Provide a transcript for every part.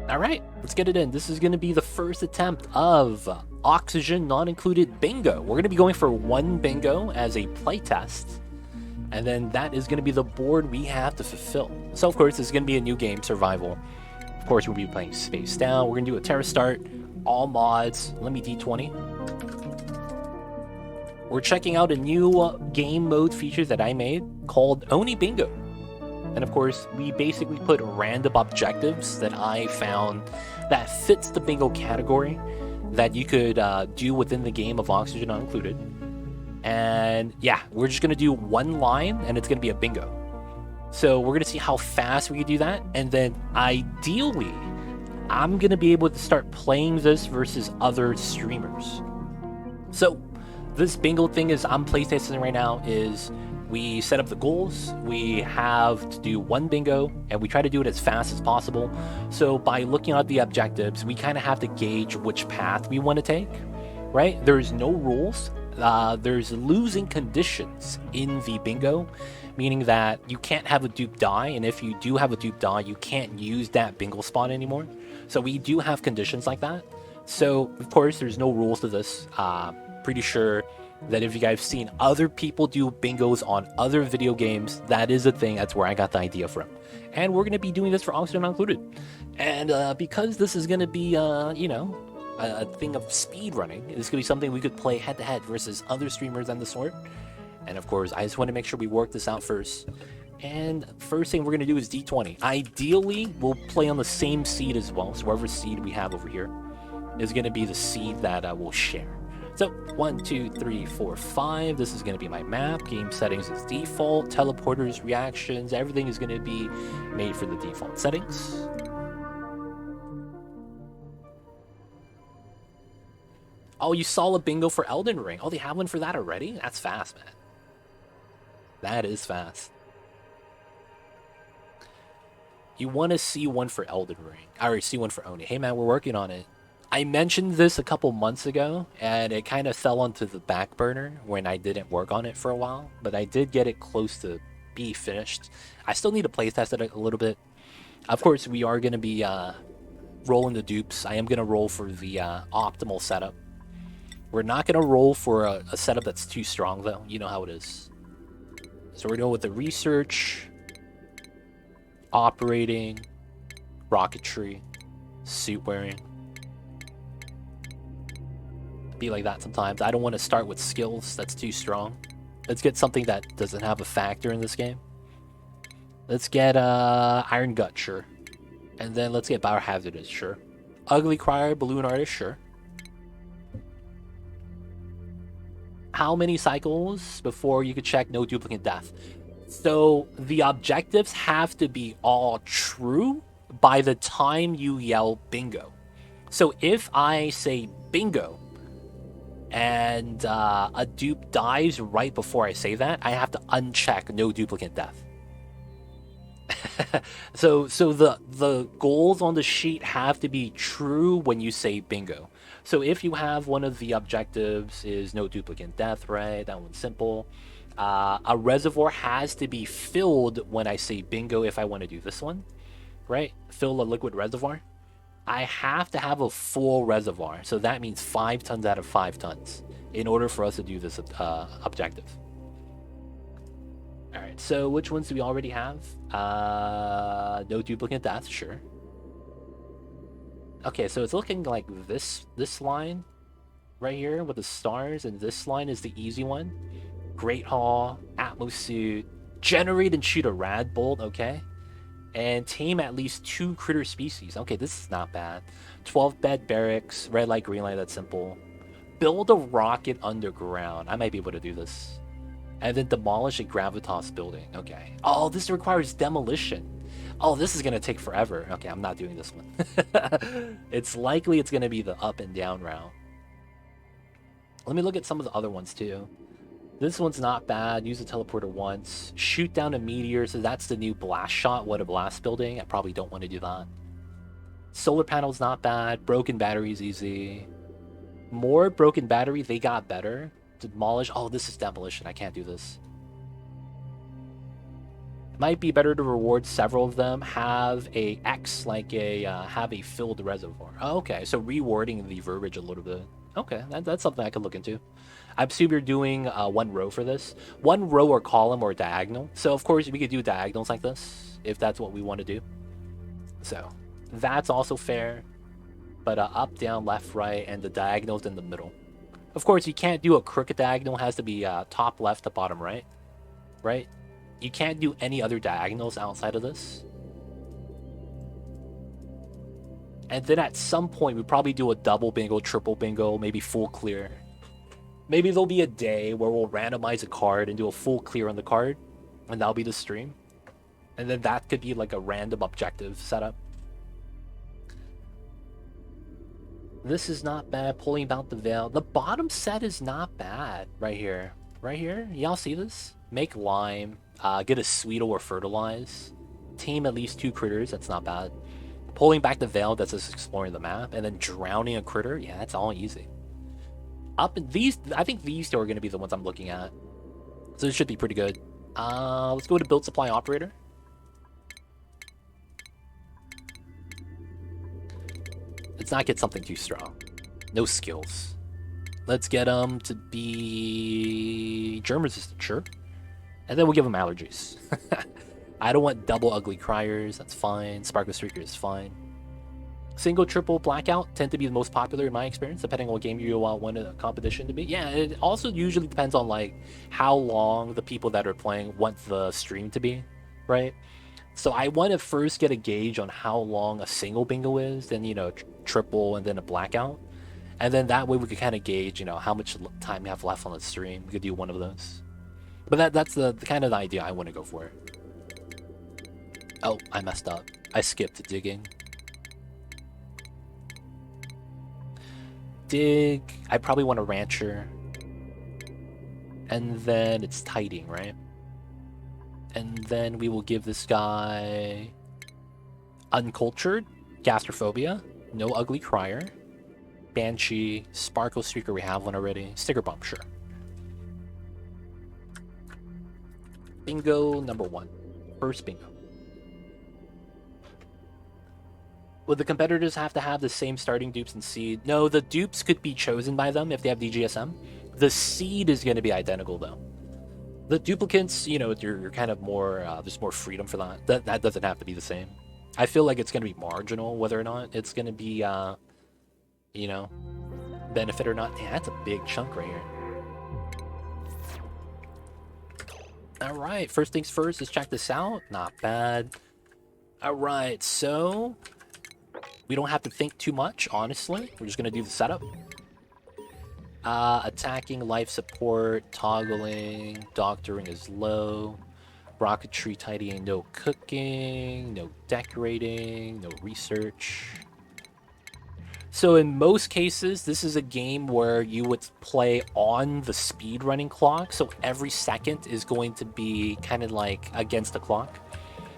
All right, let's get it in. This is going to be the first attempt of Oxygen Not Included Bingo. We're going to be going for one bingo as a playtest, and then that is going to be the board we have to fulfill. So, of course, this is going to be a new game, Survival. Of course, we'll be playing Space Down. We're going to do a Terra Start, all mods. Let me D20. We're checking out a new game mode feature that I made called Oni Bingo. And of course, we basically put random objectives that I found that fits the bingo category that you could do within the game of Oxygen Not Included. And yeah, we're just gonna do one line and it's gonna be a bingo. So we're gonna see how fast we can do that. And then ideally, I'm gonna be able to start playing this versus other streamers. So this bingo thing is I'm playtesting right now is we set up the goals, we have to do one bingo, and we try to do it as fast as possible. So by looking at the objectives, we kind of have to gauge which path we want to take, right? There's no rules. There's losing conditions in the bingo, meaning that you can't have a dupe die, and if you do have a dupe die, you can't use that bingo spot anymore. So we do have conditions like that. So, of course, there's no rules to this. Pretty sure that if you guys have seen other people do bingos on other video games, that is a thing. That's where I got the idea from. And we're going to be doing this for Oxygen Not Included. And because this is going to be, a thing of speed running, it's going to be something we could play head to head versus other streamers and the sort. And of course, I just want to make sure we work this out first. And first thing we're going to do is D20. Ideally, we'll play on the same seed as well. So whatever seed we have over here is going to be the seed that we'll share. So 1, 2, 3, 4, 5. This is going to be my map. Game settings is default. Teleporters, reactions, everything is going to be made for the default settings. Oh, you saw a bingo for Elden Ring. Oh, they have one for that already? That's fast, man. That is fast. You want to see one for Elden Ring. I already see one for Oni. Hey, man, we're working on it. I mentioned this a couple months ago, and it kind of fell onto the back burner when I didn't work on it for a while, but I did get it close to be finished. I still need to playtest it a little bit. Of course, we are going to be rolling the dupes. I am going to roll for the optimal setup. We're not going to roll for a setup that's too strong, though. You know how it is. So we're going with the research, operating, rocketry, suit wearing. Be like that sometimes. I don't want to start with skills. That's too strong. Let's get something that doesn't have a factor in this game. Let's get Iron Gut, sure. And then let's get Biohazardous, sure. Ugly Crier, Balloon Artist, sure. How many cycles before you could check no duplicate death? So the objectives have to be all true by the time you yell bingo. So if I say bingo, and a dupe dies right before I say that, I have to uncheck no duplicate death. so the goals on the sheet have to be true when you say bingo. So if you have one of the objectives is no duplicate death, right? That one's simple. A reservoir has to be filled when I say bingo if I want to do this one, right? Fill a liquid reservoir. I have to have a full reservoir, so that means 5 tons out of 5 tons in order for us to do this objective. All right, so which ones do we already have? No duplicate death, sure. Okay, so it's looking like this line right here with the stars, and this line is the easy one. Great Hall, Atmos Suit, generate and shoot a rad bolt, okay. And tame at least 2 critter species. Okay, this is not bad. 12-bed barracks, red light, green light, that's simple. Build a rocket underground. I might be able to do this. And then demolish a gravitas building. Okay. Oh, this requires demolition. Oh, this is going to take forever. Okay, I'm not doing this one. It's likely it's going to be the up and down route. Let me look at some of the other ones too. This one's not bad. Use the teleporter once. Shoot down a meteor. So that's the new blast shot. What a blast building. I probably don't want to do that. Solar panel's not bad. Broken battery's easy. More broken battery. They got better. Demolish. Oh, this is demolition. I can't do this. It might be better to reward several of them. Have a X, like have a filled reservoir. Oh, okay, so rewording the verbiage a little bit. Okay, that's something I could look into. I assume you're doing one row for this. One row or column or diagonal. So of course we could do diagonals like this if that's what we want to do. So that's also fair. But up, down, left, right, and the diagonals in the middle. Of course, you can't do a crooked diagonal. It has to be top left to bottom right. Right? You can't do any other diagonals outside of this. And then at some point, we probably do a double bingo, triple bingo, maybe full clear. Maybe there'll be a day where we'll randomize a card and do a full clear on the card. And that'll be the stream. And then that could be like a random objective setup. This is not bad. Pulling out the veil. The bottom set is not bad right here. Right here. Y'all see this? Make lime. Get a Sweetle or Fertilize. Tame at least 2 critters. That's not bad. Pulling back the veil. That's just exploring the map. And then drowning a critter. Yeah, that's all easy. Up in these, I think these two are going to be the ones I'm looking at. So this should be pretty good. Let's go to Build Supply Operator. Let's not get something too strong. No skills. Let's get them to be germ resistant, sure. And then we'll give them allergies. I don't want double ugly criers. That's fine. Sparkle Streaker is fine. Single, triple, blackout tend to be the most popular in my experience, depending on what game you want a competition to be. Yeah, it also usually depends on like how long the people that are playing want the stream to be, right? So I want to first get a gauge on how long a single bingo is, then triple, and then a blackout, and then that way we could kind of gauge how much time we have left on the stream. We could do one of those, but that's the kind of the idea I want to go for. Oh, I messed up. I skipped digging. Dig. I probably want a rancher. And then it's tidying, right? And then we will give this guy Uncultured, Gastrophobia, No Ugly Crier, Banshee, Sparkle Streaker, we have one already, Sticker Bump, sure. Bingo number 1. First bingo. Would the competitors have to have the same starting dupes and seed? No, the dupes could be chosen by them if they have DGSM. The seed is going to be identical, though. The duplicates, you're kind of more, there's more freedom for that. That doesn't have to be the same. I feel like it's going to be marginal whether or not it's going to be, benefit or not. Yeah, that's a big chunk right here. All right, first things first, let's check this out. Not bad. All right, so we don't have to think too much, honestly. We're just going to do the setup. Attacking, life support, toggling, doctoring is low. Rocketry, tidying, no cooking, no decorating, no research. So in most cases, this is a game where you would play on the speedrunning clock. So every second is going to be kind of like against the clock.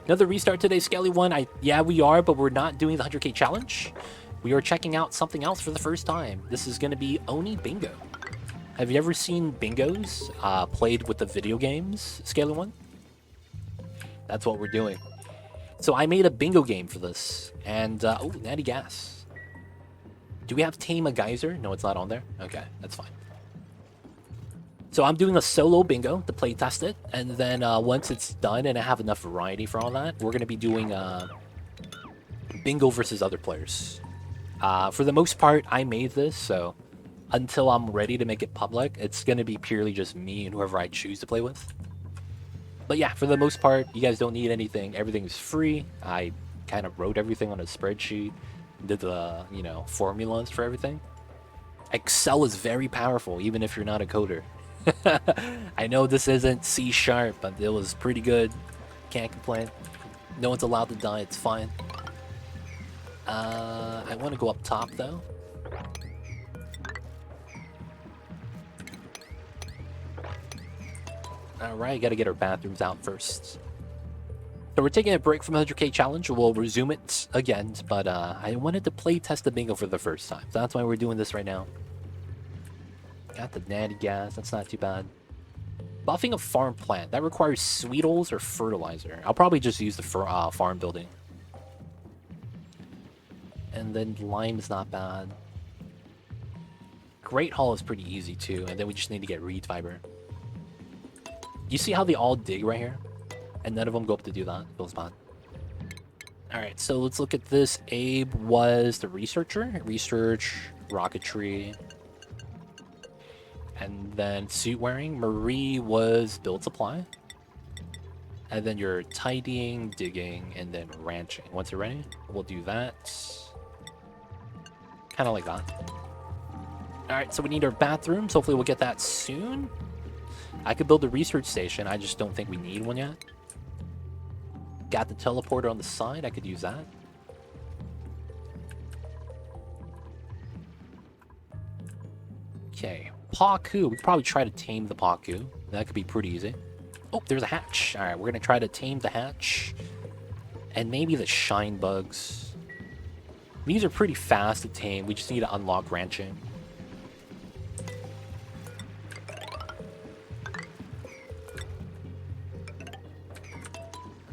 Another restart today, Skelly 1. Yeah, we are, but we're not doing the 100k challenge. We are checking out something else for the first time. This is going to be Oni Bingo. Have you ever seen bingos played with the video games, Scalar 1? That's what we're doing. So I made a bingo game for this. And, oh, Natty Gas. Do we have Tame a Geyser? No, it's not on there? Okay, that's fine. So I'm doing a solo bingo to play test it. And then once it's done and I have enough variety for all that, we're going to be doing bingo versus other players. For the most part, I made this, so until I'm ready to make it public, it's going to be purely just me and whoever I choose to play with. But yeah, for the most part, you guys don't need anything. Everything is free. I kind of wrote everything on a spreadsheet, did the, formulas for everything. Excel is very powerful, even if you're not a coder. I know this isn't C#, but it was pretty good. Can't complain. No one's allowed to die, it's fine. I want to go up top, though. Alright, gotta get our bathrooms out first. So we're taking a break from the 100k challenge. We'll resume it again, but I wanted to play test the bingo for the first time. So that's why we're doing this right now. Got the natty gas, that's not too bad. Buffing a farm plant. That requires sweetles or fertilizer. I'll probably just use the farm building. And then lime is not bad. Great Hall is pretty easy too, and then we just need to get reed fiber. You see how they all dig right here? And none of them go up to do that. Feels bad. Alright, so let's look at this. Abe was the researcher. Research, rocketry. And then suit wearing. Marie was build supply. And then you're tidying, digging, and then ranching. Once you're ready, we'll do that. Kind of like that. Alright, so we need our bathrooms. Hopefully we'll get that soon. I could build a research station. I just don't think we need one yet. Got the teleporter on the side. I could use that. Okay. Paku. We could probably try to tame the Paku. That could be pretty easy. Oh, there's a hatch. Alright, we're going to try to tame the hatch. And maybe the shine bugs. These are pretty fast to tame. We just need to unlock ranching.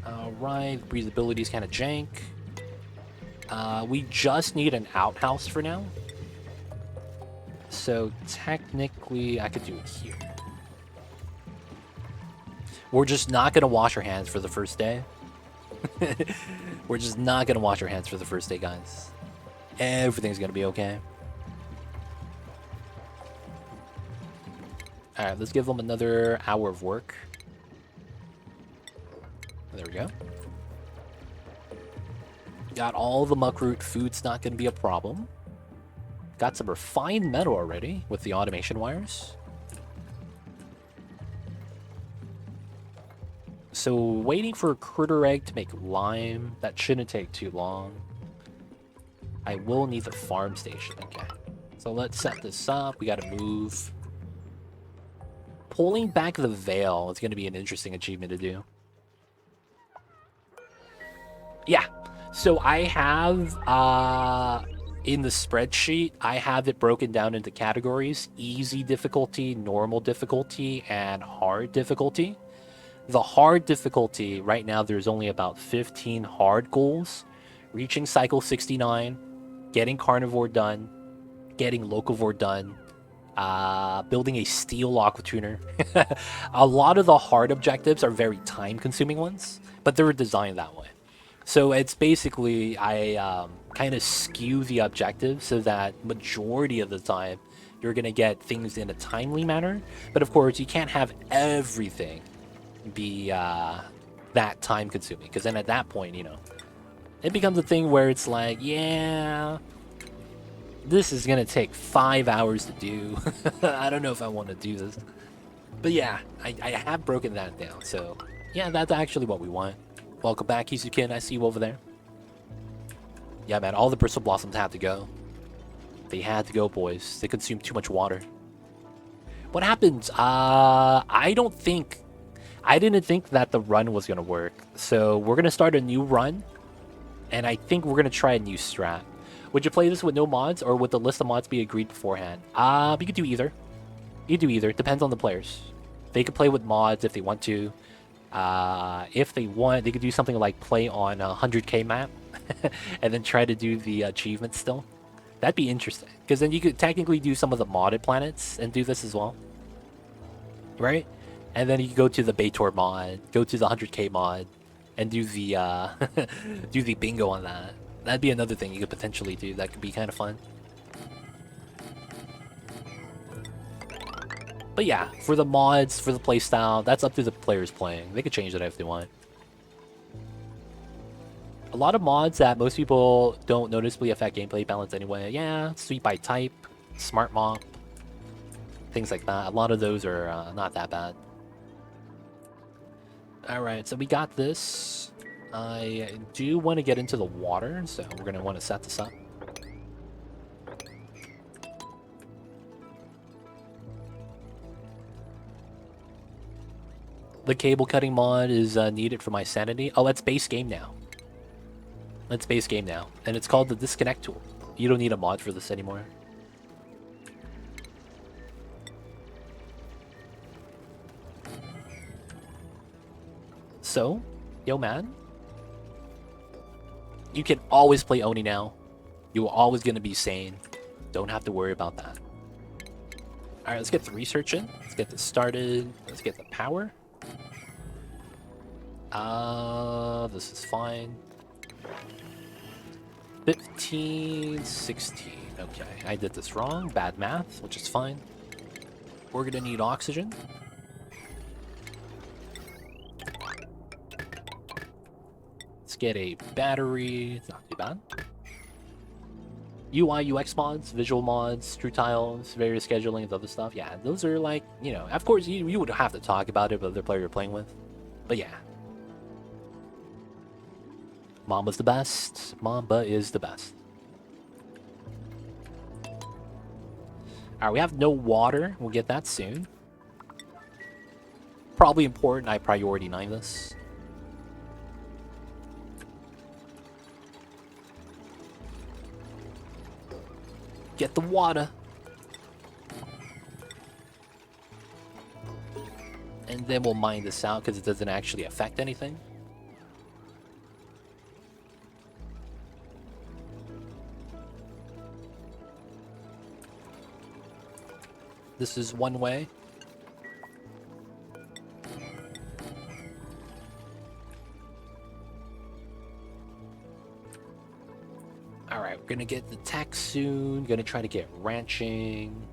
Alright, breathability is kind of jank. We just need an outhouse for now. So technically, I could do it here. We're just not going to wash our hands for the first day. We're just not going to wash our hands for the first day, guys. Everything's going to be okay. Alright, let's give them another hour of work. There we go. Got all the muckroot. Food's not going to be a problem. Got some refined metal already with the automation wires. So waiting for a critter egg to make lime. That shouldn't take too long. I will need the farm station. Okay. So let's set this up. We got to move. Pulling back the veil is going to be an interesting achievement to do. Yeah. So I have, in the spreadsheet, I have it broken down into categories. Easy difficulty, normal difficulty, and hard difficulty. The hard difficulty, right now, there's only about 15 hard goals. Reaching cycle 69, getting carnivore done, getting locavore done, building a steel aqua tuner. A lot of the hard objectives are very time-consuming ones, but they were designed that way. So it's basically, I kind of skew the objective so that majority of the time you're going to get things in a timely manner. But of course, you can't have everything be that time consuming, because then at that point, you know, it becomes a thing where it's like, yeah, this is going to take 5 hours to do. I don't know if I want to do this. But yeah, I have broken that down. So yeah, that's actually what we want. Welcome back, Kisukin. I see you over there. Yeah, man, all the bristle blossoms had to go. They had to go, boys. They consume too much water. What happened? I didn't think that the run was going to work. So we're going to start a new run. And I think we're going to try a new strat. Would you play this with no mods, or would the list of mods be agreed beforehand? You could do either. You could do either. It depends on the players. They could play with mods if they want to. If they want, they could do something like play on a 100k map and then try to do the achievement still. That'd be interesting, because then you could technically do some of the modded planets and do this as well, right? And then you could go to the Baitor mod, go to the 100k mod, and do the do the bingo on that. That'd be another thing you could potentially do. That could be kind of fun. But yeah, for the mods, for the playstyle, that's up to the players playing. They could change that if they want. A lot of mods that most people don't noticeably affect gameplay balance anyway. Yeah, sweep by type, smart mop, things like that. A lot of those are not that bad. Alright, so we got this. I do want to get into the water, so we're going to want to set this up. The cable cutting mod is needed for my sanity. Oh, that's base game now. That's base game now. And it's called the disconnect tool. You don't need a mod for this anymore. So, yo man, you can always play Oni now. You're always going to be sane. Don't have to worry about that. Alright, let's get the research in. Let's get this started. Let's get the power. This is fine. 15, 16. Okay, I did this wrong. Bad math, which is fine. We're gonna need oxygen. Let's get a battery. It's not too bad. UI, UX mods, visual mods, true tiles, various schedulings, other stuff. Yeah, those are like, you know, of course you would have to talk about it with other player you're playing with. But yeah. Mamba's the best. Mamba is the best. Alright, we have no water. We'll get that soon. Probably important. I priority 9 this. Get the water. And then we'll mine this out because it doesn't actually affect anything. This is one way. Alright, we're gonna get the tech soon. Gonna try to get ranching.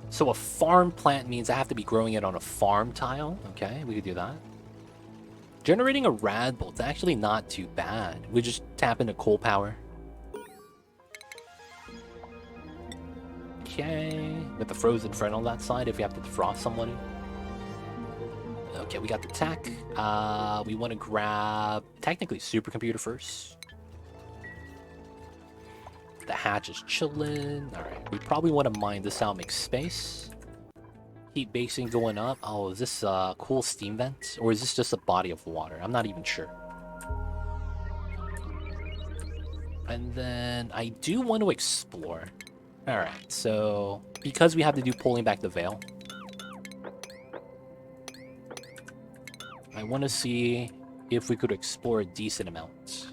So a farm plant means I have to be growing it on a farm tile. Okay, we could do that. Generating a rad bolt's actually not too bad. We just tap into coal power. Okay, with the frozen friend on that side if we have to defrost somebody. Okay, we got the tech. We want to grab technically supercomputer first. The hatch is chilling. Alright, we probably want to mine this out, make space. Heat basing going up. Oh, is this a cool steam vent? Or is this just a body of water? I'm not even sure. And then I do want to explore. Alright, so because we have to do pulling back the veil, I want to see if we could explore a decent amount.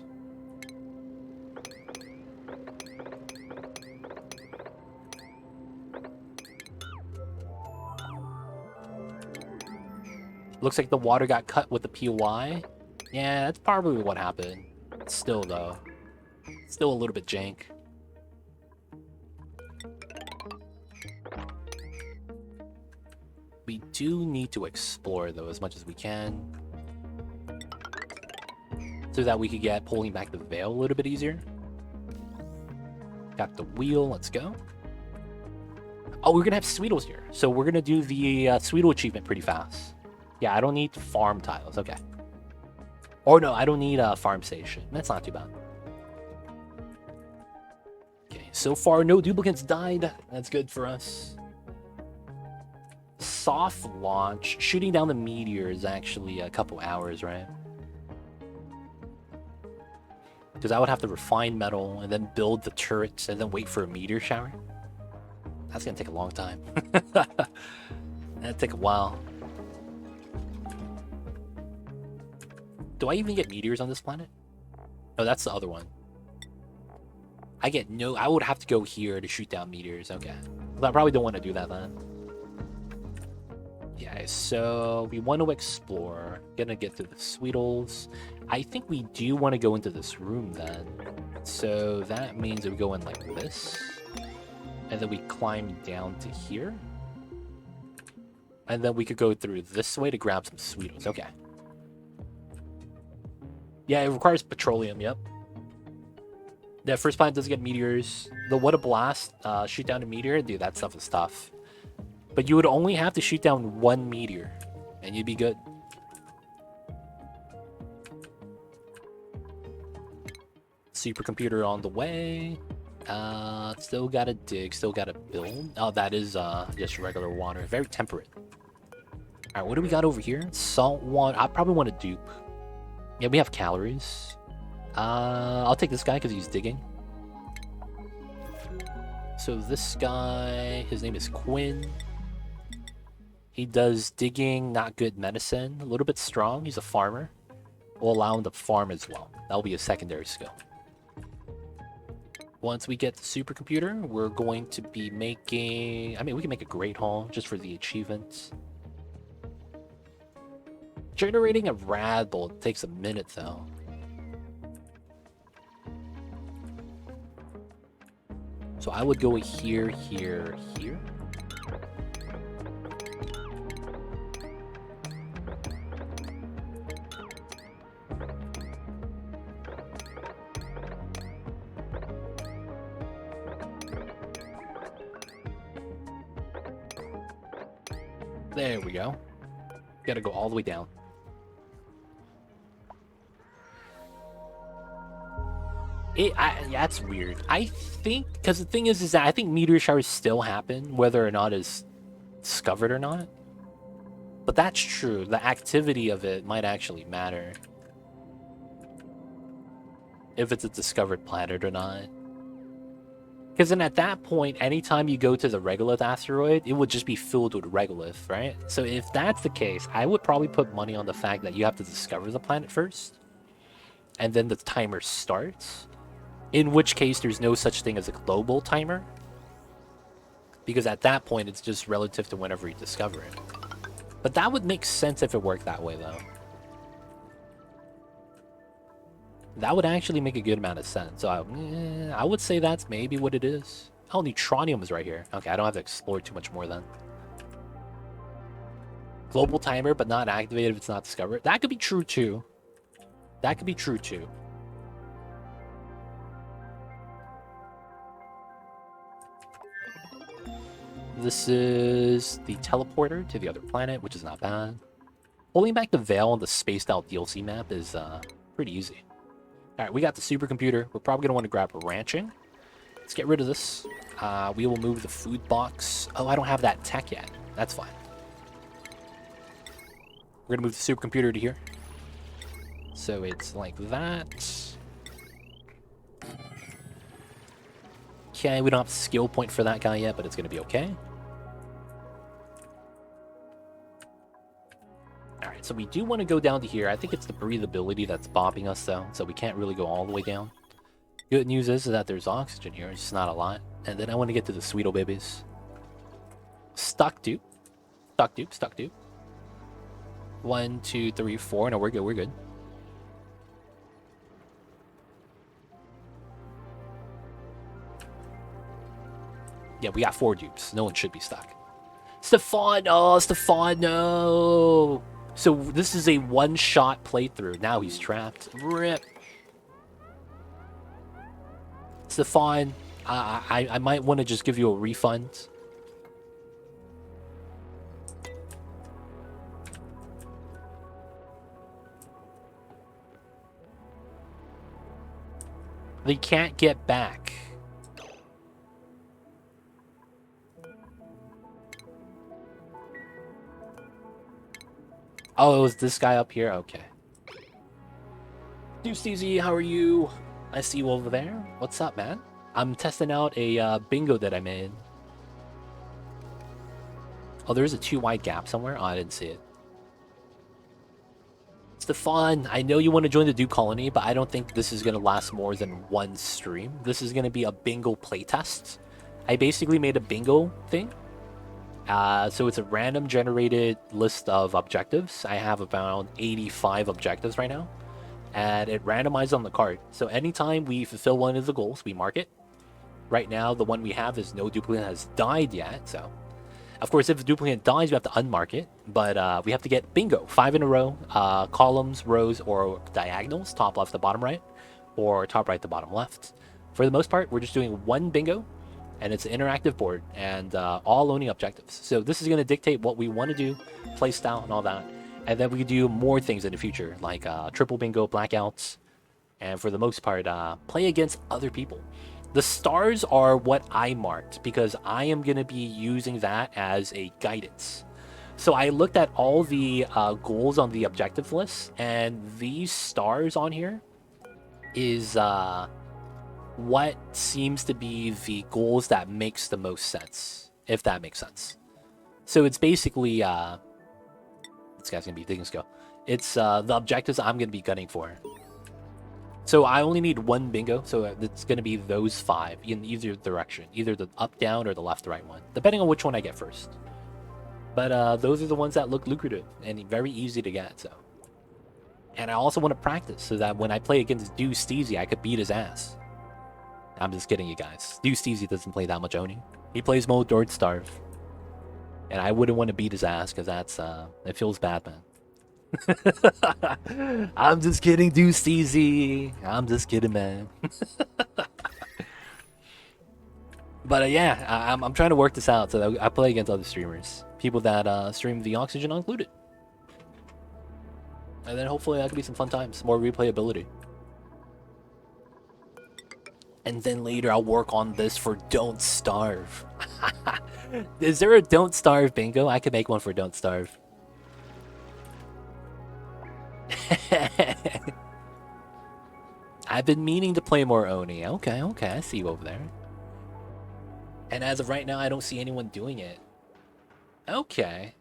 Looks like the water got cut with the POI. Yeah, that's probably what happened. Still, though. Still a little bit jank. We do need to explore, though, as much as we can. So that we could get pulling back the veil a little bit easier. Got the wheel, let's go. Oh, we're gonna have Sweetles here. So we're gonna do the Sweetle achievement pretty fast. Yeah, I don't need farm tiles, okay. Or no, I don't need a farm station. That's not too bad. Okay, so far no duplicates died. That's good for us. Soft launch, shooting down the meteor is actually a couple hours, right? Because I would have to refine metal and then build the turrets and then wait for a meteor shower. That's gonna take a long time. That'd take a while. Do I even get meteors on this planet? No, that's the other one. I get no... I would have to go here to shoot down meteors. Okay. Well, I probably don't want to do that then. Yeah, so we want to explore. Gonna get through the Sweetles. I think we do want to go into this room then. So that means we go in like this. And then we climb down to here. And then we could go through this way to grab some Sweetles. Okay. Yeah, it requires petroleum, yep. The first planet does get meteors. The What a Blast, shoot down a meteor. Dude, that stuff is tough. But you would only have to shoot down one meteor, and you'd be good. Supercomputer on the way. Still gotta dig, still gotta build. Oh, that is just regular water. Very temperate. Alright, what do we got over here? Salt water. I probably want to dupe. Yeah, we have calories. I'll take this guy because he's digging. So this guy, his name is Quinn. He does digging, not good medicine, a little bit strong. He's a farmer. We'll allow him to farm as well. That'll be a secondary skill. Once we get the supercomputer, we're going to be making... I mean, we can make a Great Hall just for the achievements. Generating a rad bolt takes a minute, though. So I would go here, here, here. There we go. Gotta go all the way down. That's weird. I think, because the thing is that I think meteor showers still happen, whether or not it's discovered or not. But that's true. The activity of it might actually matter. If it's a discovered planet or not. Because then at that point, anytime you go to the regolith asteroid, it would just be filled with regolith, right? So if that's the case, I would probably put money on the fact that you have to discover the planet first. And then the timer starts. In which case, there's no such thing as a global timer. Because at that point, it's just relative to whenever you discover it. But that would make sense if it worked that way, though. That would actually make a good amount of sense. So I would say that's maybe what it is. Oh, neutronium is right here. Okay, I don't have to explore too much more then. Global timer, but not activated if it's not discovered. That could be true, too. That could be true, too. This is the teleporter to the other planet, which is not bad. Pulling back the veil on the spaced out DLC map is pretty easy. Alright, we got the supercomputer. We're probably going to want to grab ranching. Let's get rid of this. We will move the food box. Oh, I don't have that tech yet. That's fine. We're going to move the supercomputer to here. So it's like that. Okay, we don't have a skill point for that guy yet, but it's going to be okay. Alright, so we do want to go down to here. I think it's the breathability that's bopping us, though, so we can't really go all the way down. Good news is that there's oxygen here. It's just not a lot. And then I want to get to the Sweeto babies. Stuck dupe. Stuck dupe, stuck dupe. 1, 2, 3, 4. No, we're good, we're good. Yeah, we got 4 dupes. No one should be stuck. Stefan! Oh, Stefan, no! So this is a one-shot playthrough. Now he's trapped. Rip. Stefan, I might want to just give you a refund. They can't get back. Oh, it was this guy up here? Okay. Dude, Steezy, how are you? I see you over there. What's up, man? I'm testing out a bingo that I made. Oh, there's a too wide gap somewhere? Oh, I didn't see it. Stefan, I know you want to join the Duke Colony, but I don't think this is going to last more than one stream. This is going to be a bingo playtest. I basically made a bingo thing. So it's a random generated list of objectives. I have about 85 objectives right now. And it randomizes on the card. So anytime we fulfill one of the goals, we mark it. Right now, the one we have is no duplicate has died yet. So, of course, if a duplicate dies, we have to unmark it. But we have to get bingo, 5 in a row, columns, rows, or diagonals, top left to bottom right, or top right to bottom left. For the most part, we're just doing one bingo. And it's an interactive board, and all owning objectives. So this is going to dictate what we want to do, play style, and all that. And then we can do more things in the future, like triple bingo, blackouts, and for the most part, play against other people. The stars are what I marked, because I am going to be using that as a guidance. So I looked at all the goals on the objective list, and these stars on here is... what seems to be the goals that makes the most sense, if that makes sense. So it's basically this guy's gonna be taking skill. It's the objectives I'm gonna be gunning for. So I only need one bingo, so it's gonna be those 5 in either direction, either the up, down, or the left, right one, depending on which one I get first. But those are the ones that look lucrative and very easy to get. So, and I also want to practice so that when I play against Deuce Steezy, I could beat his ass. I'm just kidding, you guys. Deuce Steezy doesn't play that much Oni. He plays more Don't Starve. And I wouldn't want to beat his ass because it feels bad, man. I'm just kidding, Deuce Steezy. I'm just kidding, man. But yeah, I'm trying to work this out so that I play against other streamers. People that stream the Oxygen included. And then hopefully that could be some fun times. More replayability. And then later I'll work on this for Don't Starve. Is there a Don't Starve bingo? I could make one for Don't Starve. I've been meaning to play more Oni. Okay, I see you over there. And as of right now, I don't see anyone doing it. Okay.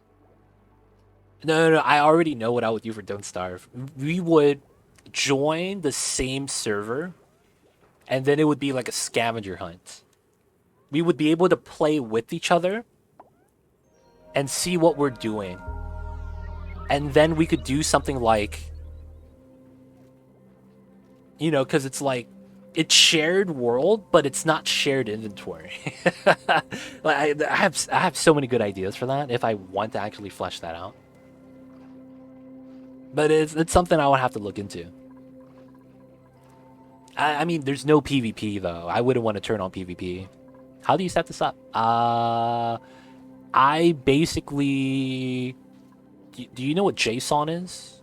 No, I already know what I would do for Don't Starve. We would join the same server, and then it would be like a scavenger hunt. We would be able to play with each other and see what we're doing. And then we could do something like, you know, because it's like, it's shared world, but it's not shared inventory. Like I have so many good ideas for that if I want to actually flesh that out. But it's something I would have to look into. I mean, there's no PvP though. I wouldn't want to turn on PvP. How do you set this up? I basically... Do you know what JSON is?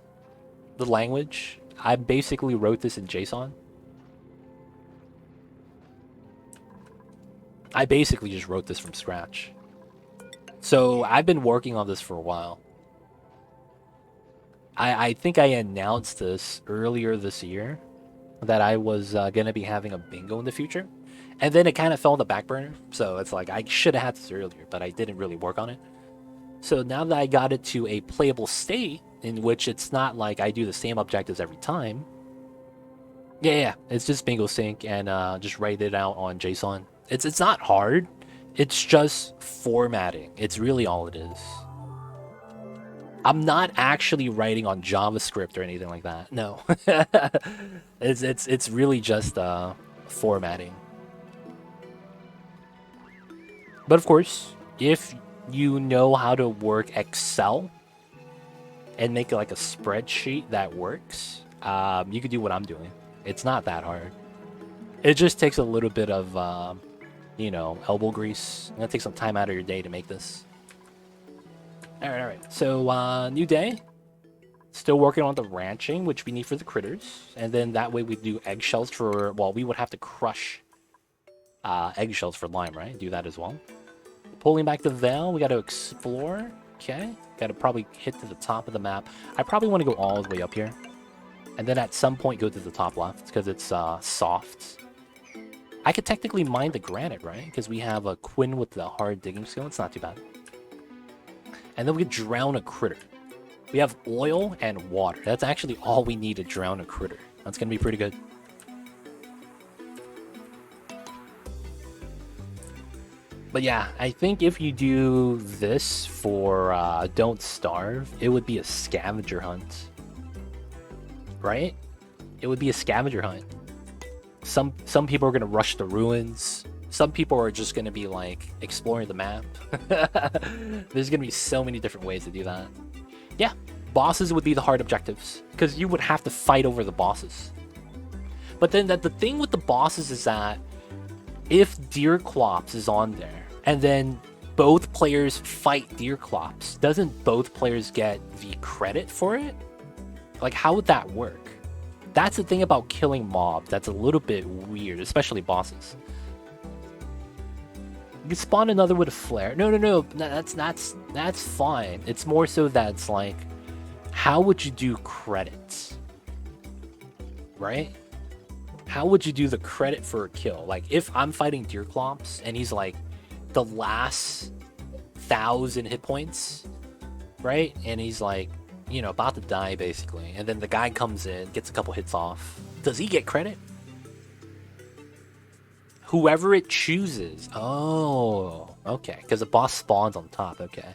The language? I basically wrote this in JSON. I basically just wrote this from scratch. So I've been working on this for a while. I think I announced this earlier this year, that I was going to be having a bingo in the future. And then it kind of fell on the back burner. So it's like, I should have had this earlier, but I didn't really work on it. So now that I got it to a playable state, in which it's not like I do the same objectives every time. Yeah, it's just bingo sync and just write it out on JSON. It's not hard. It's just formatting. It's really all it is. I'm not actually writing on JavaScript or anything like that. No. It's really just formatting. But of course, if you know how to work Excel and make like a spreadsheet that works, you could do what I'm doing. It's not that hard. It just takes a little bit of, you know, elbow grease. I'm gonna take some time out of your day to make this. All right. So, new day. Still working on the ranching, which we need for the critters. And then that way we do eggshells for, well, we would have to crush eggshells for lime, right? Do that as well. Pulling back the veil, we got to explore. Okay. Got to probably hit to the top of the map. I probably want to go all the way up here. And then at some point go to the top left because it's soft. I could technically mine the granite, right? Because we have a Quinn with the hard digging skill. It's not too bad. And then we could drown a critter. We have oil and water. That's actually all we need to drown a critter. That's going to be pretty good. But yeah, I think if you do this for Don't Starve, it would be a scavenger hunt. Right? It would be a scavenger hunt. Some people are going to rush the ruins. Some people are just going to be like exploring the map. There's going to be so many different ways to do that. Yeah, bosses would be the hard objectives because you would have to fight over the bosses. But then the thing with the bosses is that if Deerclops is on there and then both players fight Deerclops, doesn't both players get the credit for it? Like, how would that work? That's the thing about killing mobs that's a little bit weird, especially bosses. You can spawn another with a flare. No. That's fine. It's more so that it's like, how would you do credits? Right? How would you do the credit for a kill? Like, if I'm fighting Deerclops and he's like the last 1,000 hit points, right? And he's like, you know, about to die basically. And then the guy comes in, gets a couple hits off. Does he get credit? Whoever it chooses. Oh, okay. Because the boss spawns on top. Okay.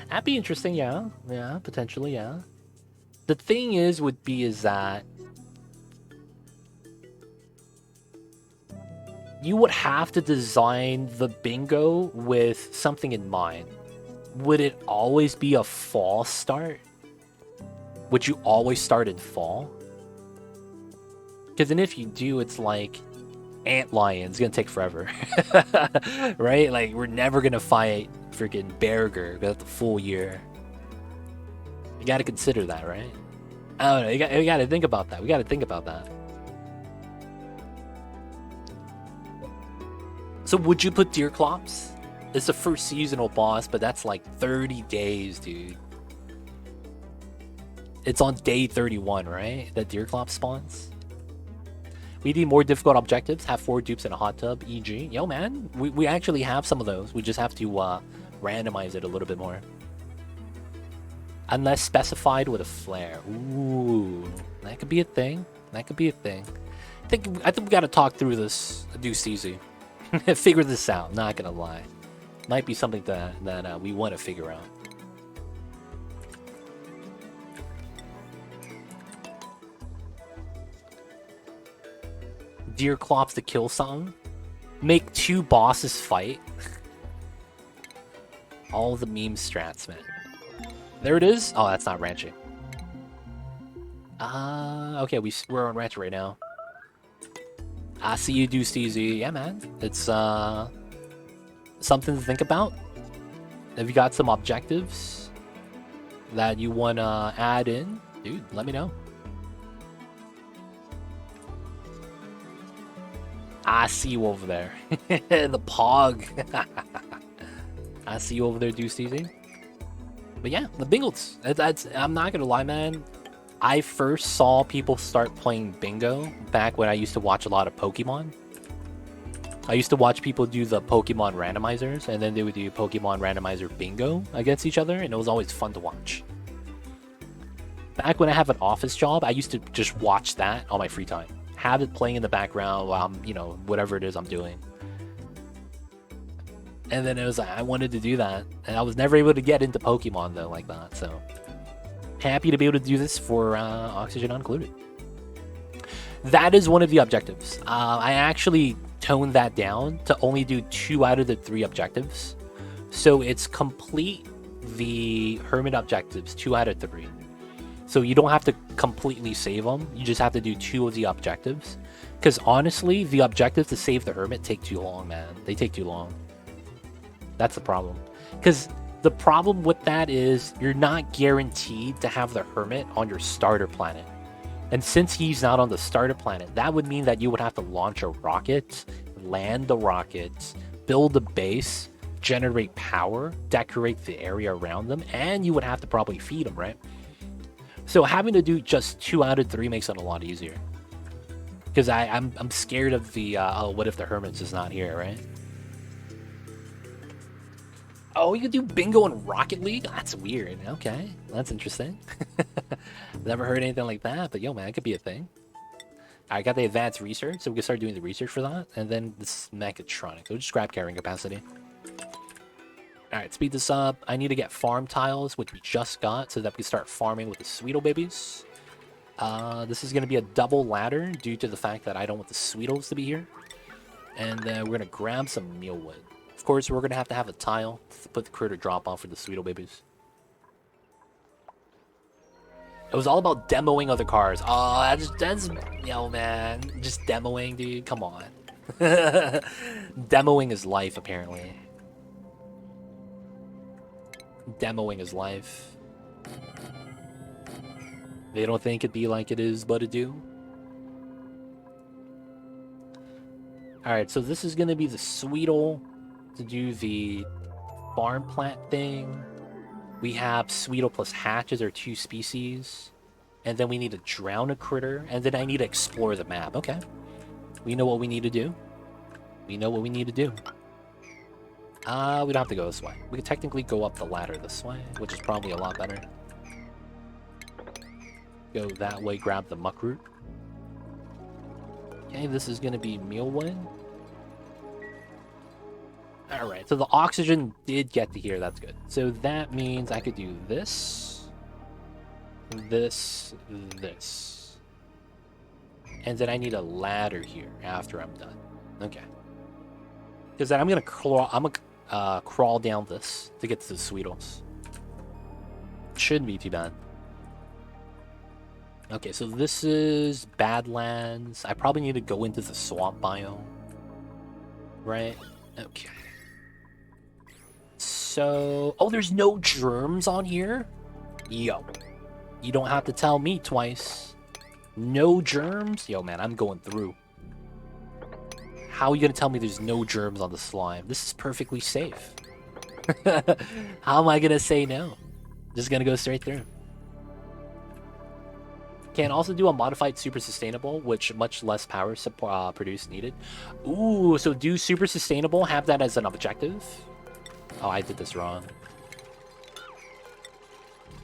That'd be interesting, yeah. Yeah, potentially, yeah. The thing is that you would have to design the bingo with something in mind. Would it always be a fall start? Would you always start in fall? Because then if you do, it's like Antlion. It's gonna take forever, right? Like we're never gonna fight freaking Berger without the full year. You got to consider that, right? I don't know. You got to think about that. We got to think about that. So would you put Deerclops? It's the first seasonal boss, but that's like 30 days, dude. It's on day 31, right? That Deerclops spawns. We need more difficult objectives. Have 4 dupes in a hot tub, e.g. Yo, man, we actually have some of those. We just have to randomize it a little bit more. Unless specified with a flare. Ooh, that could be a thing. That could be a thing. I think we got to talk through this. Do CZ. Figure this out. Not gonna lie. Might be something that we want to figure out. Deerclops to kill something. Make 2 bosses fight. All the meme strats, man. There it is. Oh, that's not ranching. Okay, we're on ranch right now. I see you do CZ. Yeah, man. It's something to think about. Have you got some objectives that you want to add in? Dude, let me know. I see you over there. The pog. I see you over there, do CZ. But yeah, the Bingles. I'm not gonna lie, man. I first saw people start playing bingo back when I used to watch a lot of Pokemon. I used to watch people do the Pokemon randomizers, and then they would do Pokemon randomizer bingo against each other, and it was always fun to watch. Back when I have an office job, I used to just watch that on my free time. Have it playing in the background while I'm, you know, whatever it is I'm doing. And then it was like, I wanted to do that, and I was never able to get into Pokemon, though, like that, so... Happy to be able to do this for Oxygen Included. That is one of the objectives. I actually toned that down to only do 2 out of the 3 objectives. So it's complete the Hermit objectives, 2 out of 3. So you don't have to completely save them. You just have to do 2 of the objectives. Because honestly, the objectives to save the Hermit take too long, man. They take too long. That's the problem. Because the problem with that is you're not guaranteed to have the Hermit on your starter planet. And since he's not on the starter planet, that would mean that you would have to launch a rocket, land the rocket, build a base, generate power, decorate the area around them, and you would have to probably feed them, right? So having to do just 2 out of 3 makes it a lot easier. Because I'm scared of the, oh, what if the Hermit's just not here, right? Oh, you can do bingo in Rocket League? That's weird. Okay, that's interesting. Never heard anything like that, but yo, man, it could be a thing. I got the advanced research, so we can start doing the research for that. And then this mechatronic. So just grab carrying capacity. Alright, speed this up. I need to get farm tiles, which we just got, so that we can start farming with the Sweetle babies. This is going to be a double ladder due to the fact that I don't want the Sweetles to be here. And we're going to grab some mealwood. Of course, we're going to have a tile to put the critter drop off for the Sweetle babies. It was all about demoing other cars. Oh, that's yo, man. Just demoing, dude. Come on. Demoing is life, apparently. Demoing is life. They don't think it'd be like it is, but it do. Alright, so this is going to be the Sweetle to do the farm plant thing. We have Sweetle plus hatches, or 2 species. And then we need to drown a critter. And then I need to explore the map. Okay. We know what we need to do. We know what we need to do. We don't have to go this way. We could technically go up the ladder this way, which is probably a lot better. Go that way, grab the muck root. Okay, this is gonna be mealwood. Alright, so the oxygen did get to here, that's good. So that means I could do this, this. And then I need a ladder here after I'm done. Okay. Because then I'm gonna crawl down this to get to the Sweetles. Shouldn't be too bad. Okay, so this is Badlands. I probably need to go into the swamp biome. Right? Okay. So... Oh, there's no germs on here? Yo. You don't have to tell me twice. No germs? Yo, man, I'm going through. How are you gonna tell me there's no germs on the slime? This is perfectly safe. How am I gonna say no? Just gonna go straight through. Can also do a modified super sustainable, which much less power produced needed. Ooh, so do super sustainable, have that as an objective? Oh, I did this wrong.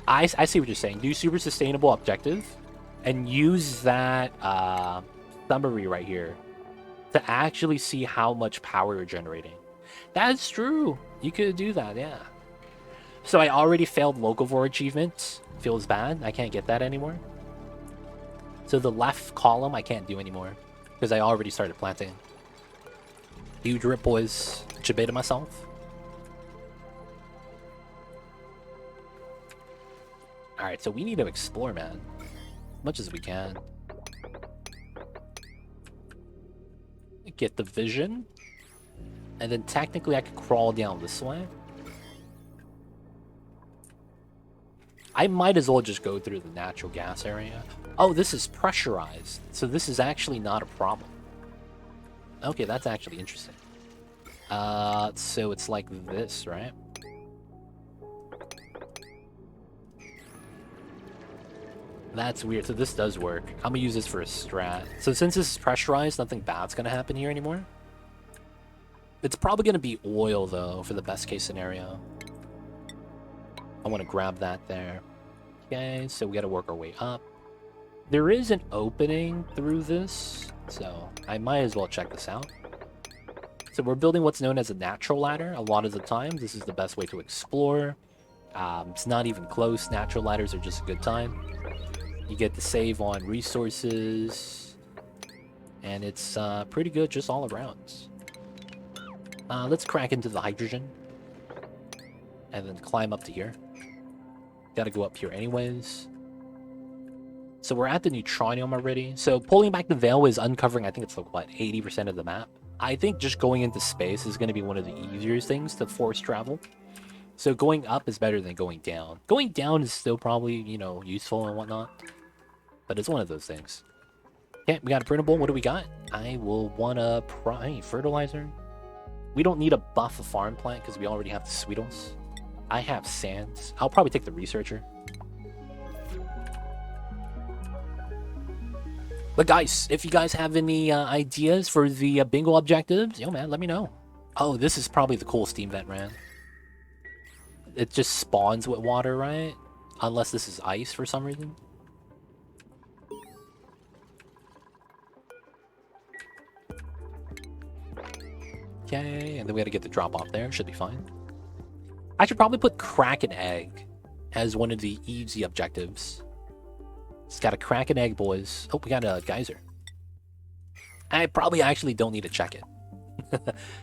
I see what you're saying. Do super sustainable objective and use that summary right here to actually see how much power you're generating. That's true. You could do that, yeah. So I already failed locavore achievement. Feels bad. I can't get that anymore. So the left column I can't do anymore because I already started planting. Huge rip, boys. Jebeta myself. Alright, so we need to explore, man. As much as we can. Get the vision. And then technically I could crawl down this way. I might as well just go through the natural gas area. Oh, this is pressurized. So this is actually not a problem. Okay, that's actually interesting. So it's like this, right? That's weird. So this does work. I'm gonna use this for a strat. So since this is pressurized, nothing bad's gonna happen here anymore. It's probably gonna be oil, though, for the best case scenario. I want to grab that there. Okay, so we gotta work our way up. There is an opening through this, so I might as well check this out. So we're building what's known as a natural ladder. A lot of the time, this is the best way to explore. It's not even close. Natural ladders are just a good time. You get to save on resources, and it's pretty good just all around. Let's crack into the hydrogen, and then climb up to here. Gotta go up here anyways. So we're at the neutronium already. So pulling back the veil is uncovering, I think it's like, what, 80% of the map? I think just going into space is going to be one of the easier things to force travel. So going up is better than going down. Going down is still probably, you know, useful and whatnot. But it's one of those things. Okay, we got a printable. What do we got? I will want a fertilizer. We don't need a buff a farm plant because we already have the Sweetles. I have sands. I'll probably take the researcher. But guys, if you guys have any ideas for the bingo objectives, yo man, let me know. Oh, this is probably the cool steam vent ran. It just spawns with water, right? Unless this is ice for some reason. Okay, and then we gotta get the drop off there. Should be fine. I should probably put crack an egg as one of the easy objectives. It's got to crack an egg, boys. Oh, we got a geyser. I probably actually don't need to check it.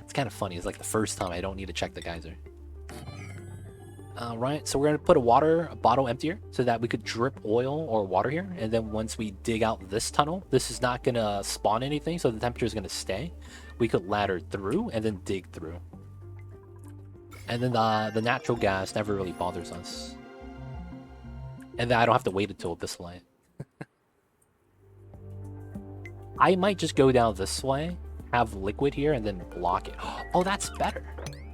It's kind of funny. It's like the first time I don't need to check the geyser. Alright, so we're going to put a bottle emptier so that we could drip oil or water here. And then once we dig out this tunnel, this is not going to spawn anything, so the temperature is going to stay. We could ladder through and then dig through. And then the natural gas never really bothers us. And then I don't have to wait until this light. I might just go down this way, have liquid here, and then block it. Oh, that's better.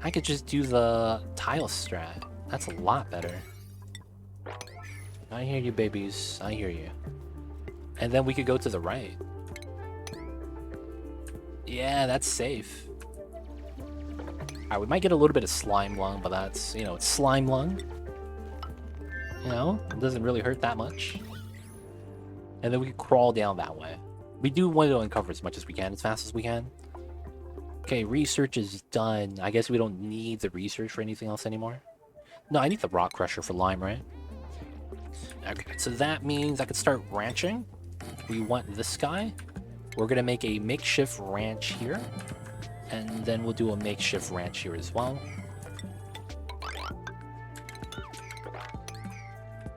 I could just do the tile strat. That's a lot better. I hear you, babies. I hear you. And then we could go to the right. Yeah, that's safe. Alright, we might get a little bit of slime lung, but that's, you know, it's slime lung. You know, it doesn't really hurt that much. And then we can crawl down that way. We do want to uncover as much as we can, as fast as we can. Okay, research is done. I guess we don't need the research for anything else anymore. No, I need the rock crusher for lime, right? Okay, so that means I could start ranching. We want this guy. We're gonna make a makeshift ranch here. And then we'll do a makeshift ranch here as well.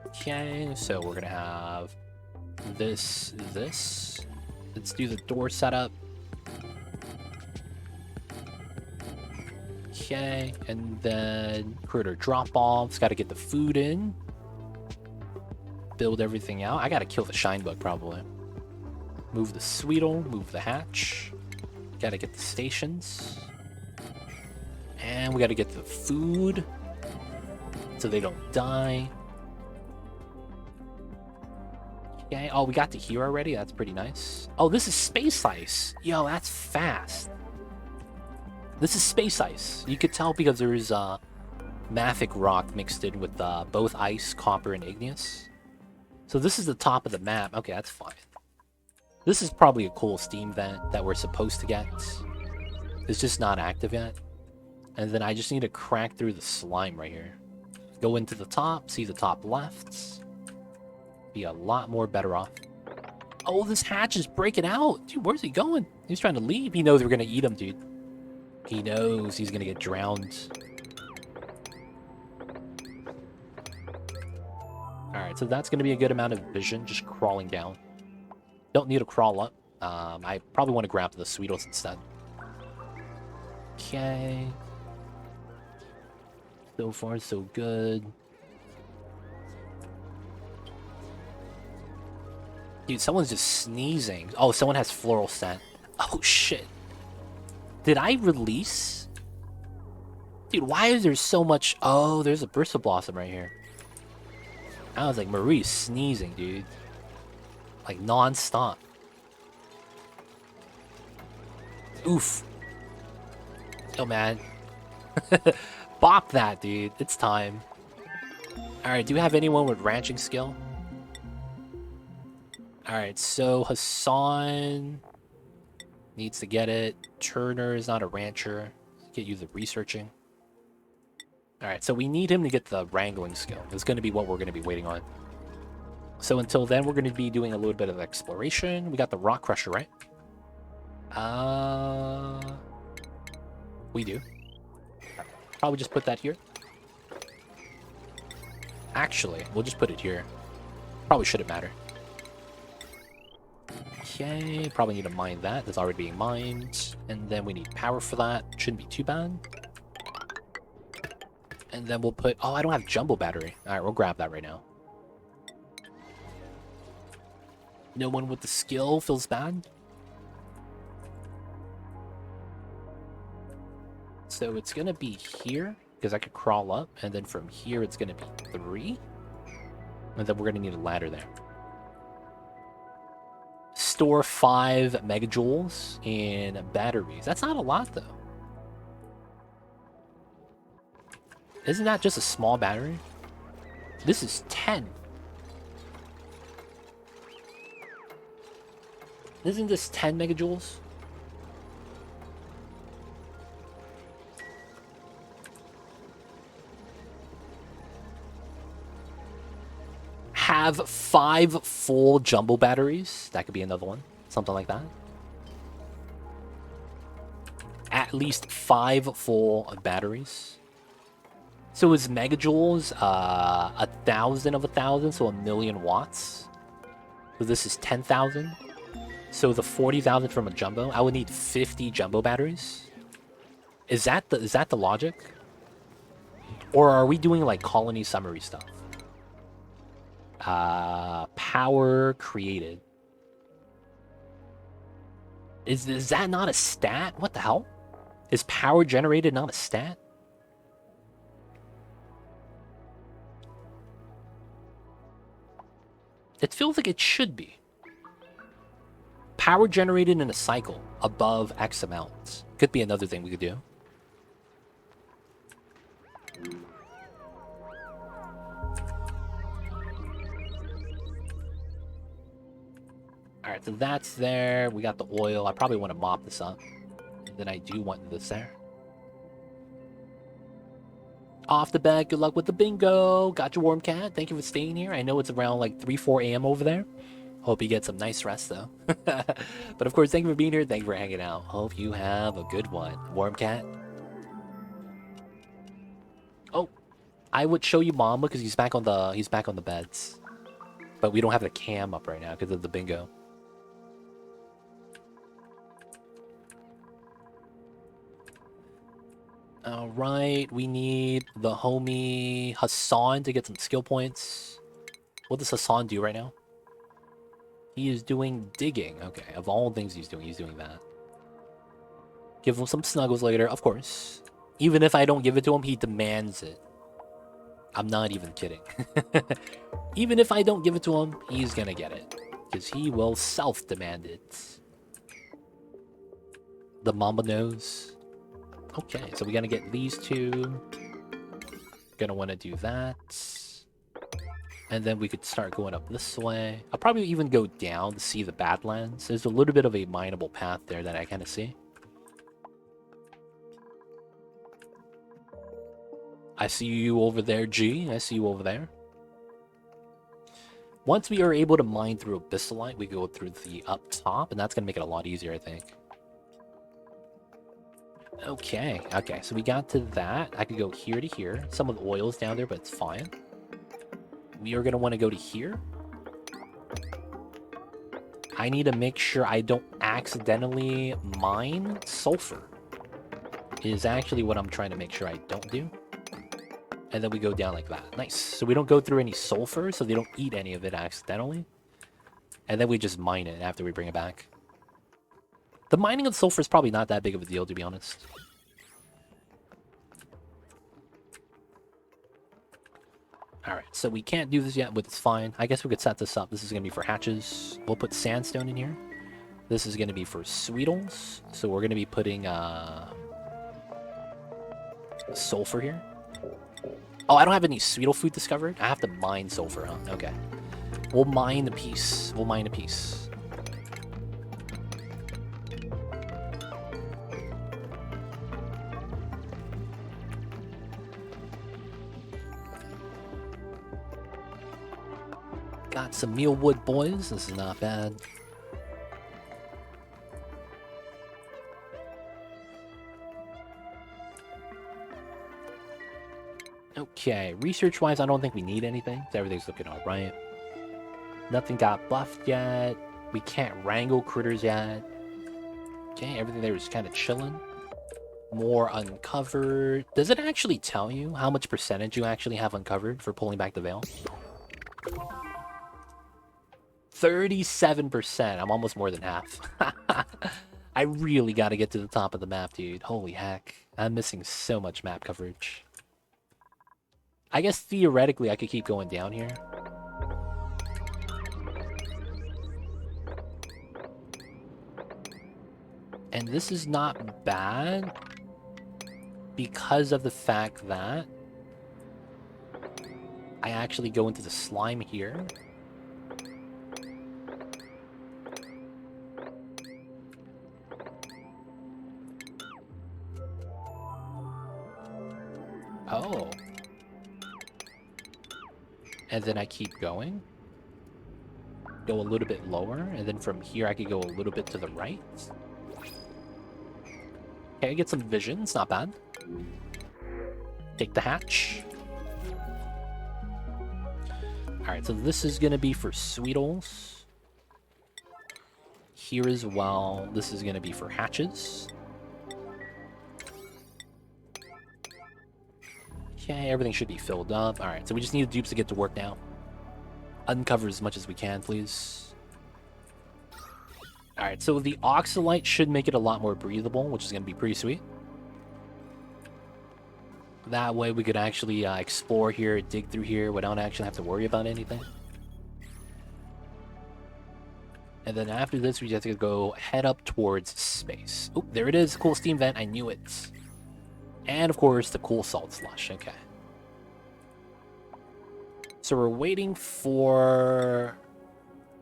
Okay, so we're gonna have this. Let's do the door setup. Okay, and then critter drop-offs. Gotta get the food in. Build everything out. I gotta kill the shine bug, probably. Move the Sweetle, move the hatch. Gotta get the stations. And we gotta get the food so they don't die. Okay, oh, we got to here already? That's pretty nice. Oh, this is space ice. Yo, that's fast. This is space ice. You could tell because there's mafic rock mixed in with both ice, copper, and igneous. So this is the top of the map. Okay, that's fine. This is probably a cool Steam vent that we're supposed to get. It's just not active yet. And then I just need to crack through the slime right here. Go into the top, see the top left. Be a lot more better off. Oh, this hatch is breaking out. Dude, where's he going? He's trying to leave. He knows we're going to eat him, dude. He knows he's going to get drowned. Alright, so that's going to be a good amount of vision just crawling down. Don't need to crawl up. I probably want to grab the Sweetles instead. Okay. So far, so good. Dude, someone's just sneezing. Oh, someone has floral scent. Oh, shit. Did I release? Dude, why is there so much? Oh, there's a bristle blossom right here. I was like, Marie's sneezing, dude. Like, non-stop. Oof. Yo, man. Bop that, dude. It's time. Alright, do you have anyone with ranching skill? Alright, so Hassan needs to get it. Turner is not a rancher. Get you the researching. Alright, so we need him to get the wrangling skill. It's going to be what we're going to be waiting on. So until then, we're going to be doing a little bit of exploration. We got the rock crusher, right? We do. Probably just put that here. Actually, we'll just put it here. Probably shouldn't matter. Okay, probably need to mine that. That's already being mined. And then we need power for that. Shouldn't be too bad. And then we'll put... Oh, I don't have jumbo battery. Alright, we'll grab that right now. No one with the skill feels bad. So it's going to be here, because I could crawl up. And then from here, it's going to be 3. And then we're going to need a ladder there. Store 5 megajoules in batteries. That's not a lot, though. Isn't that just a small battery? This is 10. Isn't this 10 megajoules? Have 5 full jumbo batteries. That could be another one. Something like that. At least 5 full batteries. So is megajoules 1,000 of 1,000, so 1,000,000 watts. So this is 10,000. So the 40,000 from a jumbo, I would need 50 jumbo batteries. Is that the logic? Or are we doing like colony summary stuff? Power created. Is that not a stat? What the hell? Is power generated not a stat? It feels like it should be. Power generated in a cycle above X amount. Could be another thing we could do. Alright, so that's there. We got the oil. I probably want to mop this up. And then I do want this there. Off the bat, good luck with the bingo. Got your warm cat. Thank you for staying here. I know it's around like 3, 4 a.m. over there. Hope you get some nice rest, though. But of course, thank you for being here. Thank you for hanging out. Hope you have a good one. Warm cat. Oh, I would show you Mama because he's back on the beds. But we don't have the cam up right now because of the bingo. Alright, we need the homie Hassan to get some skill points. What does Hassan do right now? He is doing digging. Okay, of all things he's doing that. Give him some snuggles later, of course. Even if I don't give it to him, he demands it. I'm not even kidding. Even if I don't give it to him, he's gonna get it. Because he will self-demand it. The mama knows. Okay, so we're gonna get these two. Gonna want to do that. And then we could start going up this way. I'll probably even go down to see the Badlands. There's a little bit of a mineable path there that I kind of see. I see you over there, G. I see you over there. Once we are able to mine through Abyssalite, we go through the up top, and that's going to make it a lot easier, I think. Okay, so we got to that. I could go here to here. Some of the oil's down there, but it's fine. We are going to want to go to here. I need to make sure I don't accidentally mine sulfur. Is actually what I'm trying to make sure I don't do. And then we go down like that. Nice. So we don't go through any sulfur, so they don't eat any of it accidentally. And then we just mine it after we bring it back. The mining of sulfur is probably not that big of a deal, to be honest. Alright, so we can't do this yet, but it's fine. I guess we could set this up. This is going to be for hatches. We'll put sandstone in here. This is going to be for sweetles. So we're going to be putting sulfur here. Oh, I don't have any sweetle food discovered? I have to mine sulfur, huh? Okay. We'll mine a piece. We'll mine a piece. Got some mealwood, boys. This is not bad. Okay, research-wise, I don't think we need anything. So everything's looking alright. Nothing got buffed yet. We can't wrangle critters yet. Okay, everything there is kind of chilling. More uncovered. Does it actually tell you how much percentage you actually have uncovered for pulling back the veil? 37%. I'm almost more than half. I really got to get to the top of the map, dude. Holy heck. I'm missing so much map coverage. I guess theoretically I could keep going down here. And this is not bad because of the fact that I actually go into the slime here. Oh. And then I keep going. Go a little bit lower, and then from here I could go a little bit to the right. Okay, I get some vision, it's not bad. Take the hatch. Alright, so this is gonna be for sweetles. Here as well, this is gonna be for hatches. Okay, everything should be filled up. Alright, so we just need the dupes to get to work now. Uncover as much as we can, please. Alright, so the oxalite should make it a lot more breathable, which is going to be pretty sweet. That way we could actually explore here, dig through here, without actually have to worry about anything. And then after this, we just have to go head up towards space. Oh, there it is. Cool steam vent. I knew it. And, of course, the cool salt slush. Okay. So we're waiting for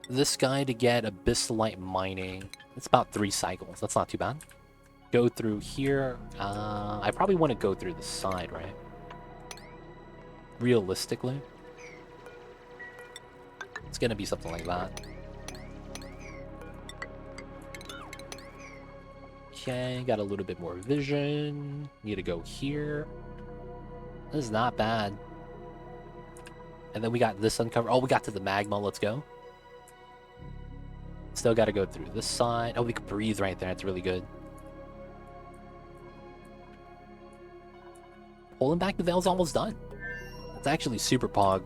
this guy to get abyssalite mining. It's about 3 cycles. That's not too bad. Go through here. I probably want to go through the side, right? Realistically. It's gonna be something like that. Okay, got a little bit more vision. Need to go here. This is not bad. And then we got this uncovered. Oh, we got to the magma. Let's go. Still got to go through this side. Oh, we can breathe right there. That's really good. Pulling back the veil's almost done. It's actually super pog.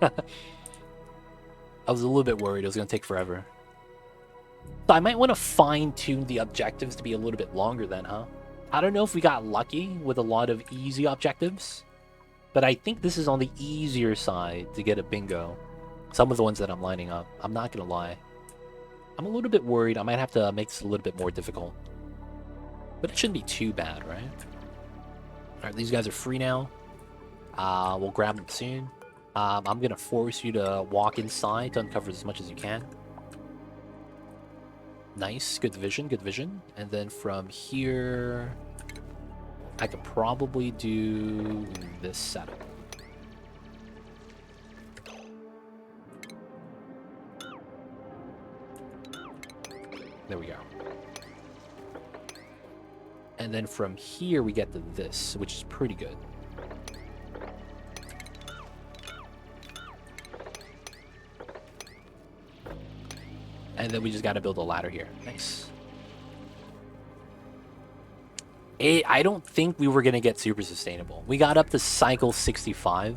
I was a little bit worried it was going to take forever. So I might want to fine-tune the objectives to be a little bit longer then, huh? I don't know if we got lucky with a lot of easy objectives, but I think this is on the easier side to get a bingo. Some of the ones that I'm lining up. I'm not going to lie. I'm a little bit worried. I might have to make this a little bit more difficult. But it shouldn't be too bad, right? Alright, these guys are free now. We'll grab them soon. I'm going to force you to walk inside to uncover as much as you can. Nice. Good vision, good vision. And then from here, I could probably do this setup. There we go. And then from here, we get to this, which is pretty good. And then we just got to build a ladder here. Nice. I don't think we were going to get super sustainable. We got up to cycle 65.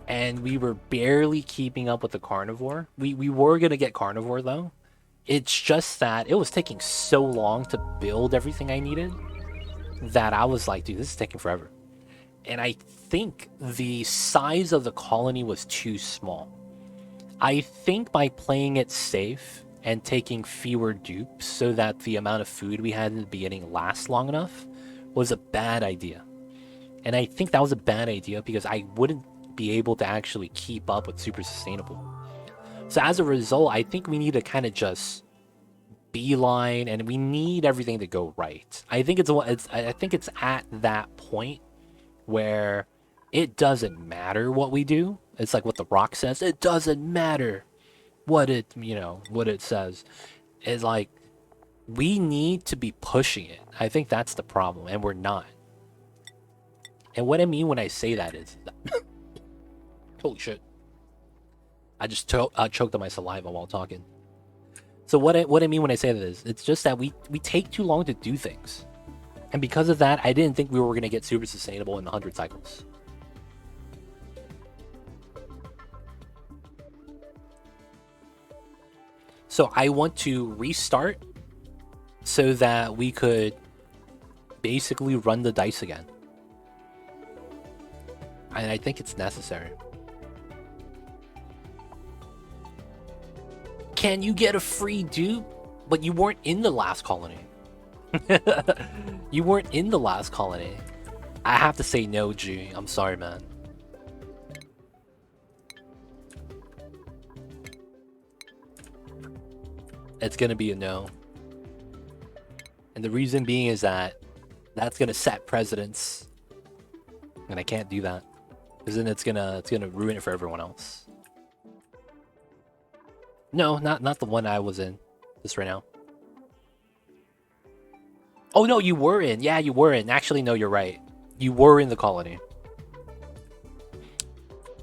And we were barely keeping up with the carnivore. We were going to get carnivore, though. It's just that it was taking so long to build everything I needed that I was like, dude, this is taking forever. And I think the size of the colony was too small. I think by playing it safe and taking fewer dupes so that the amount of food we had in the beginning lasts long enough was a bad idea. And I think that was a bad idea because I wouldn't be able to actually keep up with super sustainable. So as a result, I think we need to kind of just beeline, and we need everything to go right. I think it's at that point where it doesn't matter what we do. It's like what The Rock says. It doesn't matter what it says. It's like we need to be pushing it. I think that's the problem, and we're not. And what I mean when I say that is, holy shit. I just choked on my saliva while talking. So what I mean when I say that is, it's just that we take too long to do things. And because of that, I didn't think we were going to get super sustainable in 100 cycles. So I want to restart so that we could basically run the dice again. And I think it's necessary. Can you get a free dupe? But you weren't in the last colony. You weren't in the last colony. I have to say no, G. I'm sorry, man. It's gonna be a no. And the reason being is that that's gonna set precedents. And I can't do that. Because then it's gonna ruin it for everyone else. No, not the one I was in. This right now. Oh no, you were in. Yeah, you were in. Actually, no, you're right. You were in the colony.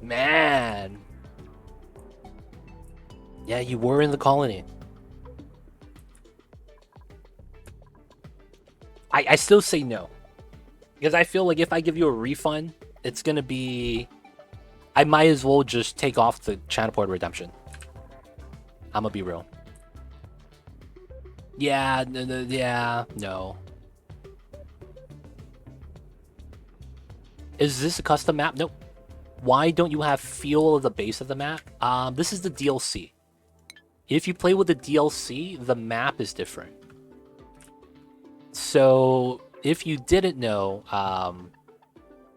Man. Yeah, you were in the colony. I still say no. Because I feel like if I give you a refund, it's gonna be... I might as well just take off the channel port redemption. I'm gonna be real. Yeah, no. Is this a custom map? Nope. Why don't you have feel of the base of the map? This is the DLC. If you play with the DLC, the map is different. So, if you didn't know,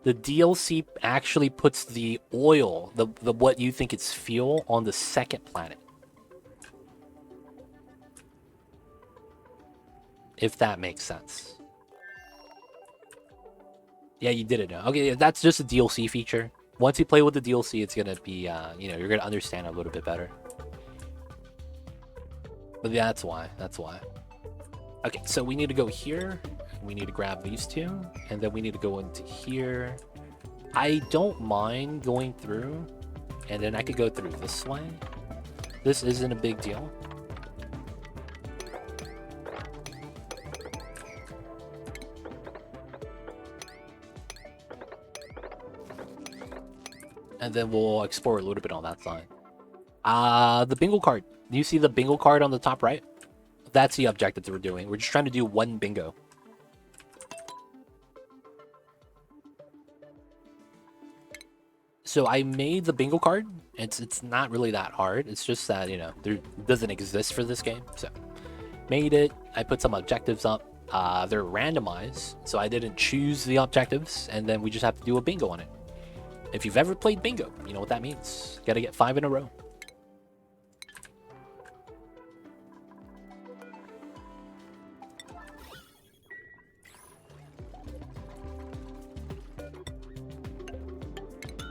The DLC actually puts the oil, the what you think is fuel, on the second planet. If that makes sense. Yeah, you did it now. Okay, that's just a DLC feature. Once you play with the DLC, it's gonna be, you're gonna understand a little bit better. But that's why. That's why. Okay, so we need to go here. We need to grab these two, and then we need to go into here. I don't mind going through, and then I could go through this way. This isn't a big deal. And then we'll explore a little bit on that side. The bingo card. Do you see the bingo card on the top right? That's the objective that we're doing. We're just trying to do one bingo. So I made the bingo card. It's not really that hard. It's just that, there doesn't exist for this game. So made it. I put some objectives up. They're randomized, so I didn't choose the objectives, and then we just have to do a bingo on it. If you've ever played bingo, you know what that means. Gotta get 5 in a row.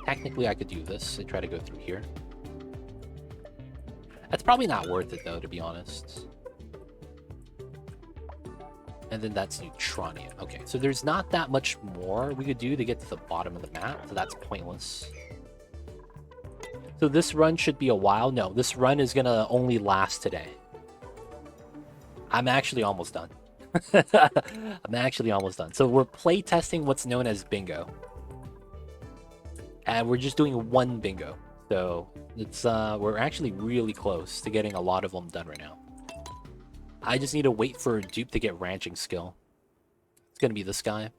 Technically, I could do this and try to go through here. That's probably not worth it, though, to be honest. And then that's Neutronia. Okay, so there's not that much more we could do to get to the bottom of the map, so that's pointless. So this run should be a while. No, this run is gonna only last today. I'm actually almost done. I'm actually almost done. So we're play testing what's known as bingo. And we're just doing one bingo. So it's we're actually really close to getting a lot of them done right now. I just need to wait for a dupe to get ranching skill. It's gonna be this guy.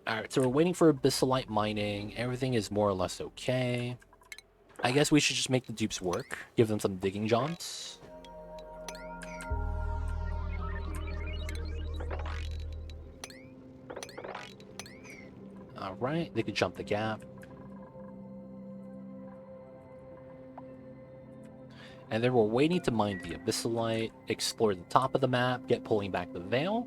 Alright, so we're waiting for abyssalite mining. Everything is more or less okay. I guess we should just make the dupes work. Give them some digging jobs. Alright, they could jump the gap. And then we're waiting to mine the abyssalite, explore the top of the map, get pulling back the veil.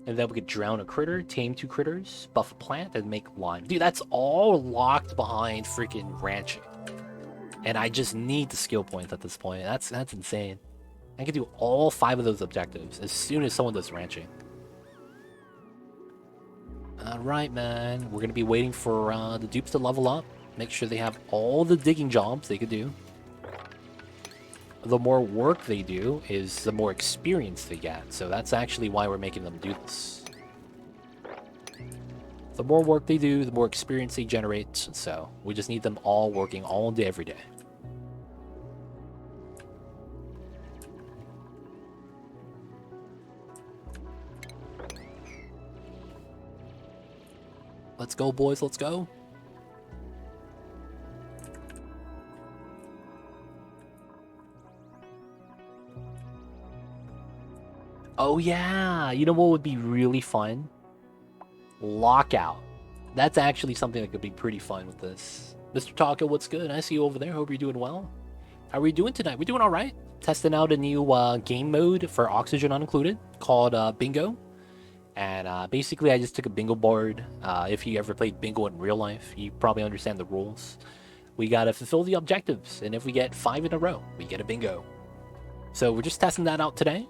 And then we could drown a critter, tame 2 critters, buff a plant, and make lime. Dude, that's all locked behind freaking ranching. And I just need the skill points at this point. That's insane. I can do all 5 of those objectives as soon as someone does ranching. Alright, man. We're going to be waiting for the dupes to level up. Make sure they have all the digging jobs they could do. The more work they do is the more experience they get. So that's actually why we're making them do this. The more work they do, the more experience they generate. So we just need them all working all day, every day. Let's go, boys. Let's go. Oh yeah, you know what would be really fun? Lockout. That's actually something that could be pretty fun with this. Mr. Taco, what's good? I see you over there. Hope you're doing well. How are we doing tonight? We doing all right? Testing out a new game mode for Oxygen Unincluded called Bingo. And basically, I just took a bingo board. If you ever played bingo in real life, you probably understand the rules. We gotta fulfill the objectives, and if we get 5 in a row, we get a bingo. So we're just testing that out today.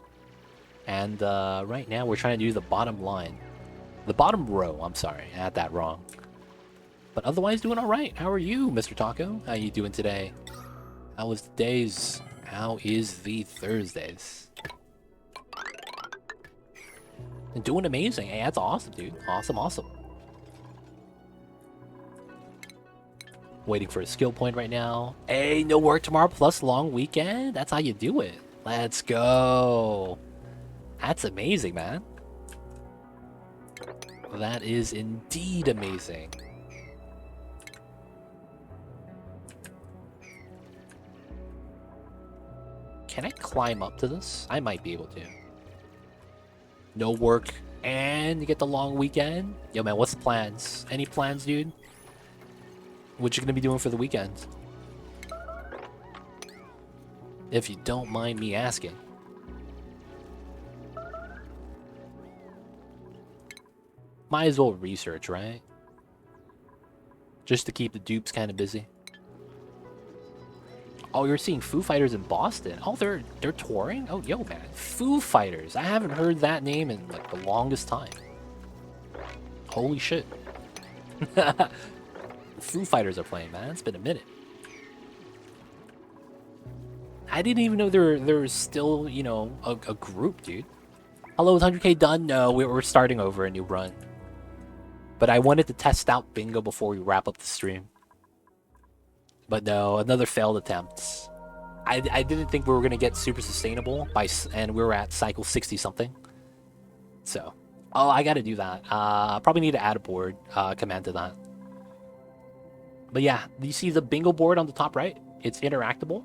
And right now we're trying to do the bottom line. The bottom row, I'm sorry. I had that wrong. But otherwise doing alright. How are you, Mr. Taco? How you doing today? How was the days? How is the Thursdays? Doing amazing. Hey, that's awesome, dude. Awesome, awesome. Waiting for a skill point right now. Hey, no work tomorrow plus long weekend? That's how you do it. Let's go. That's amazing, man. That is indeed amazing. Can I climb up to this? I might be able to. No work And you get the long weekend. Yo, man, what's the plans? Any plans, dude? What you gonna be doing for the weekend? If you don't mind me asking. Might as well research, right? Just to keep the dupes kind of busy. Oh, you're seeing Foo Fighters in Boston. Oh, they're touring? Oh, yo, man. Foo Fighters. I haven't heard that name in, like, the longest time. Holy shit. The Foo Fighters are playing, man. It's been a minute. I didn't even know there was still, you know, a group, dude. Hello, is 100k done? No, we're starting over a new run. But I wanted to test out bingo before we wrap up the stream. But no, another failed attempt. I didn't think we were going to get super sustainable, and we were at cycle 60-something. So, oh, I got to do that. Probably need to add a board command to that. But yeah, you see the bingo board on the top right? It's interactable.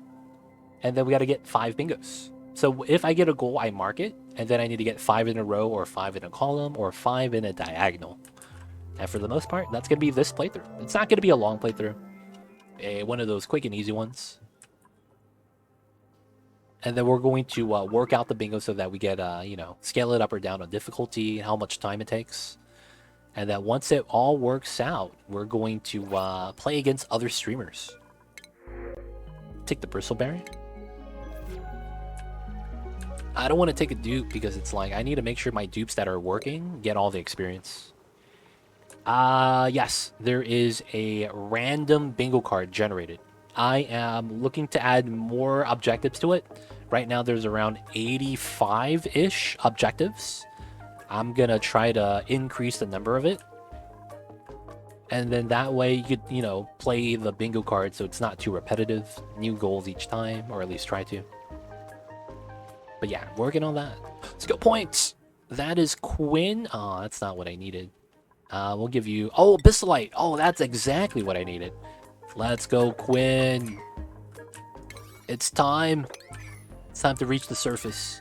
And then we got to get 5 bingos. So if I get a goal, I mark it. And then I need to get 5 in a row, or 5 in a column, or 5 in a diagonal. And for the most part, that's going to be this playthrough. It's not going to be a long playthrough. One of those quick and easy ones. And then we're going to work out the bingo so that we get, you know, scale it up or down on difficulty, how much time it takes. And that once it all works out, we're going to play against other streamers. Take the bristleberry. I don't want to take a dupe because it's like, I need to make sure my dupes that are working get all the experience. Yes, there is a random bingo card generated. I am looking to add more objectives to it. Right now there's around 85-ish objectives. I'm gonna try to increase the number of it. And then that way you could, you know, play the bingo card so it's not too repetitive. New goals each time, or at least try to. But yeah, working on that. Skill points! That is Quinn. Oh, that's not what I needed. We'll give you... Oh, Abyssalite! Oh, that's exactly what I needed. Let's go, Quinn. It's time. It's time to reach the surface.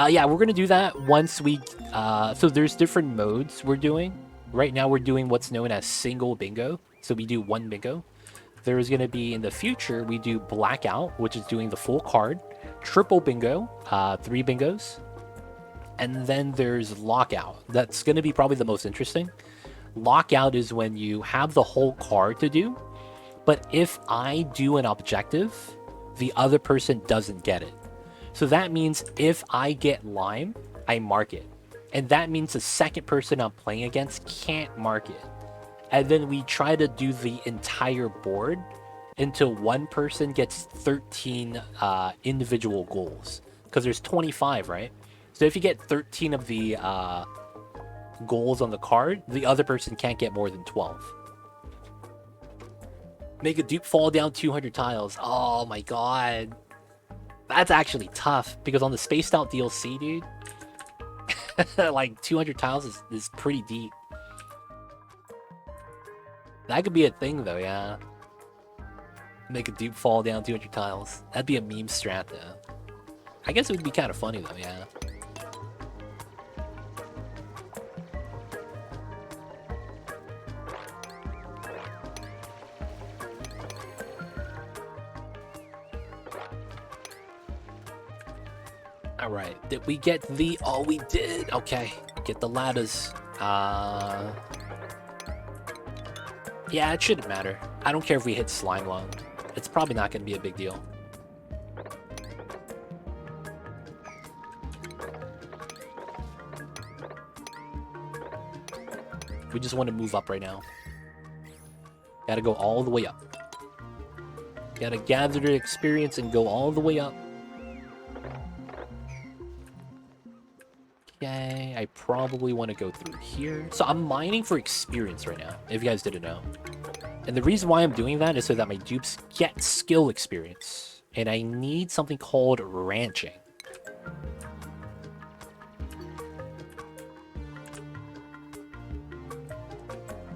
Yeah, we're gonna do that once we... So there's different modes we're doing. Right now we're doing what's known as single bingo. So we do 1 bingo. There's gonna be, in the future, we do blackout, which is doing the full card. Triple bingo, 3 bingos. And then there's lockout. That's gonna be probably the most interesting. Lockout is when you have the whole card to do, but if I do an objective, the other person doesn't get it. So that means if I get lime, I mark it. And that means the second person I'm playing against can't mark it. And then we try to do the entire board until one person gets 13 individual goals. Because there's 25, right? So if you get 13 of the goals on the card, the other person can't get more than 12. Make a dupe fall down 200 tiles. Oh my god. That's actually tough, because on the spaced out DLC, dude, like 200 tiles is pretty deep. That could be a thing though, yeah. Make a dupe fall down 200 tiles. That'd be a meme strat though. I guess it would be kind of funny though, yeah. Alright, did we get the... Oh, we did! Okay, get the ladders. Yeah, it shouldn't matter. I don't care if we hit slime long. It's probably not going to be a big deal. We just want to move up right now. Gotta go all the way up. Gotta gather the experience and go all the way up. Okay, I probably want to go through here. So I'm mining for experience right now, if you guys didn't know. And the reason why I'm doing that is so that my dupes get skill experience. And I need something called ranching.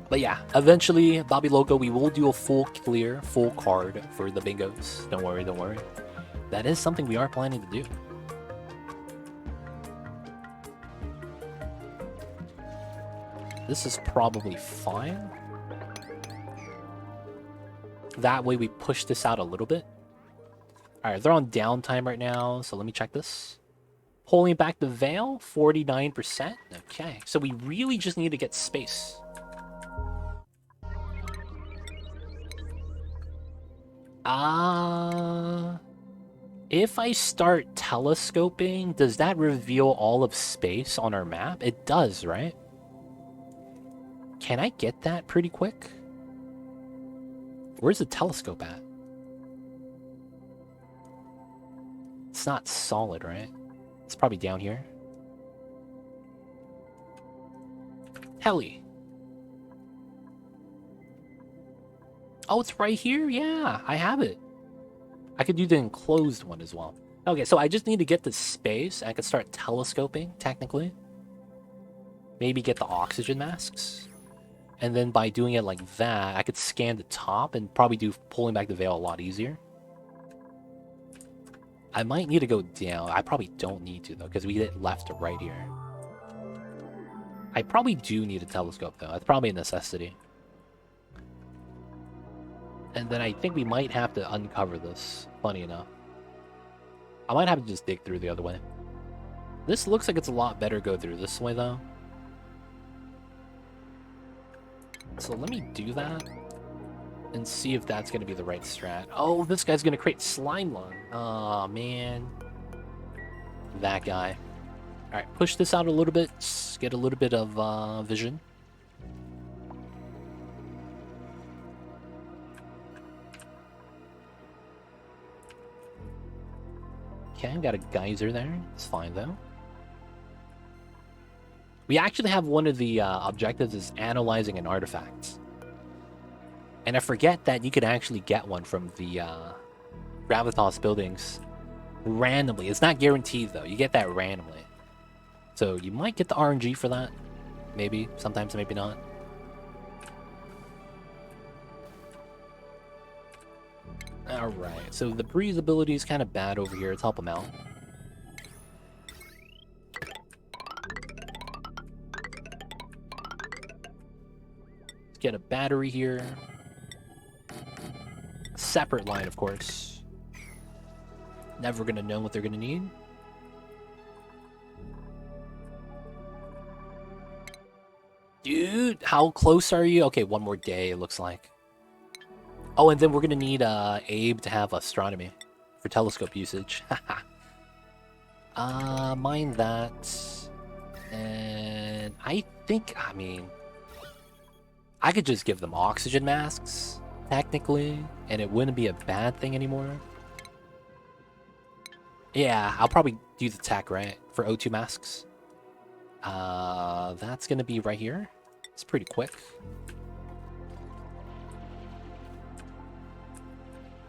But yeah, eventually, Bobby Loco, we will do a full clear, full card for the bingos. Don't worry, don't worry. That is something we are planning to do. This is probably fine. That way we push this out a little bit. Alright, they're on downtime right now, so let me check this. Pulling back the veil, 49%. Okay, so we really just need to get space. If I start telescoping, does that reveal all of space on our map? It does, right? Can I get that pretty quick? Where's the telescope at? It's not solid, right? It's probably down here. Heli. Oh, it's right here? Yeah, I have it. I could do the enclosed one as well. Okay, so I just need to get the space. I could start telescoping, technically. Maybe get the oxygen masks. And then by doing it like that, I could scan the top and probably do pulling back the veil a lot easier. I might need to go down. I probably don't need to, though, because we get left to right here. I probably do need a telescope, though. That's probably a necessity. And then I think we might have to uncover this, funny enough. I might have to just dig through the other way. This looks like it's a lot better go through this way, though. So let me do that and see if that's going to be the right strat. Oh, this guy's going to create slime lung. Aw, man. That guy. Alright, push this out a little bit. Get a little bit of vision. Okay, I've got a geyser there. It's fine, though. We actually have one of the objectives is analyzing an artifact. And I forget that you could actually get one from the Gravitas buildings randomly. It's not guaranteed, though. You get that randomly. So you might get the RNG for that. Maybe. Sometimes, maybe not. Alright, so the breeze ability is kind of bad over here. Let's help him out. Let's get a battery here. Separate line, of course. Never gonna know what they're gonna need. Dude, how close are you? Okay, one more day, it looks like. Oh, and then we're gonna need Abe to have astronomy for telescope usage. Mind that. And I think, I mean, I could just give them oxygen masks, technically, and it wouldn't be a bad thing anymore. Yeah, I'll probably do the tech, right, for O2 masks. That's gonna be right here. It's pretty quick.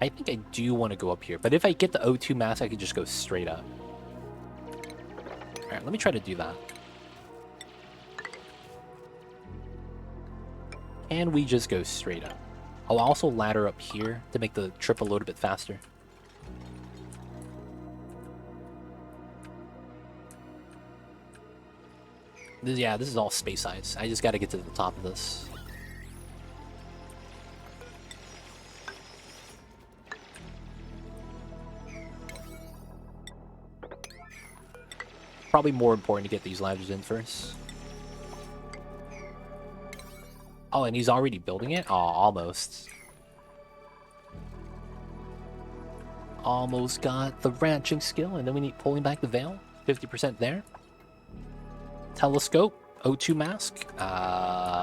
I think I do want to go up here, but if I get the O2 mask, I could just go straight up. Alright, let me try to do that. Can we just go straight up? I'll also ladder up here to make the trip a little bit faster. Yeah, this is all space ice. I just gotta get to the top of this. Probably more important to get these ladders in first. Oh, and he's already building it? Oh, almost. Almost got the ranching skill, and then we need pulling back the veil. 50% there. Telescope, O2 mask.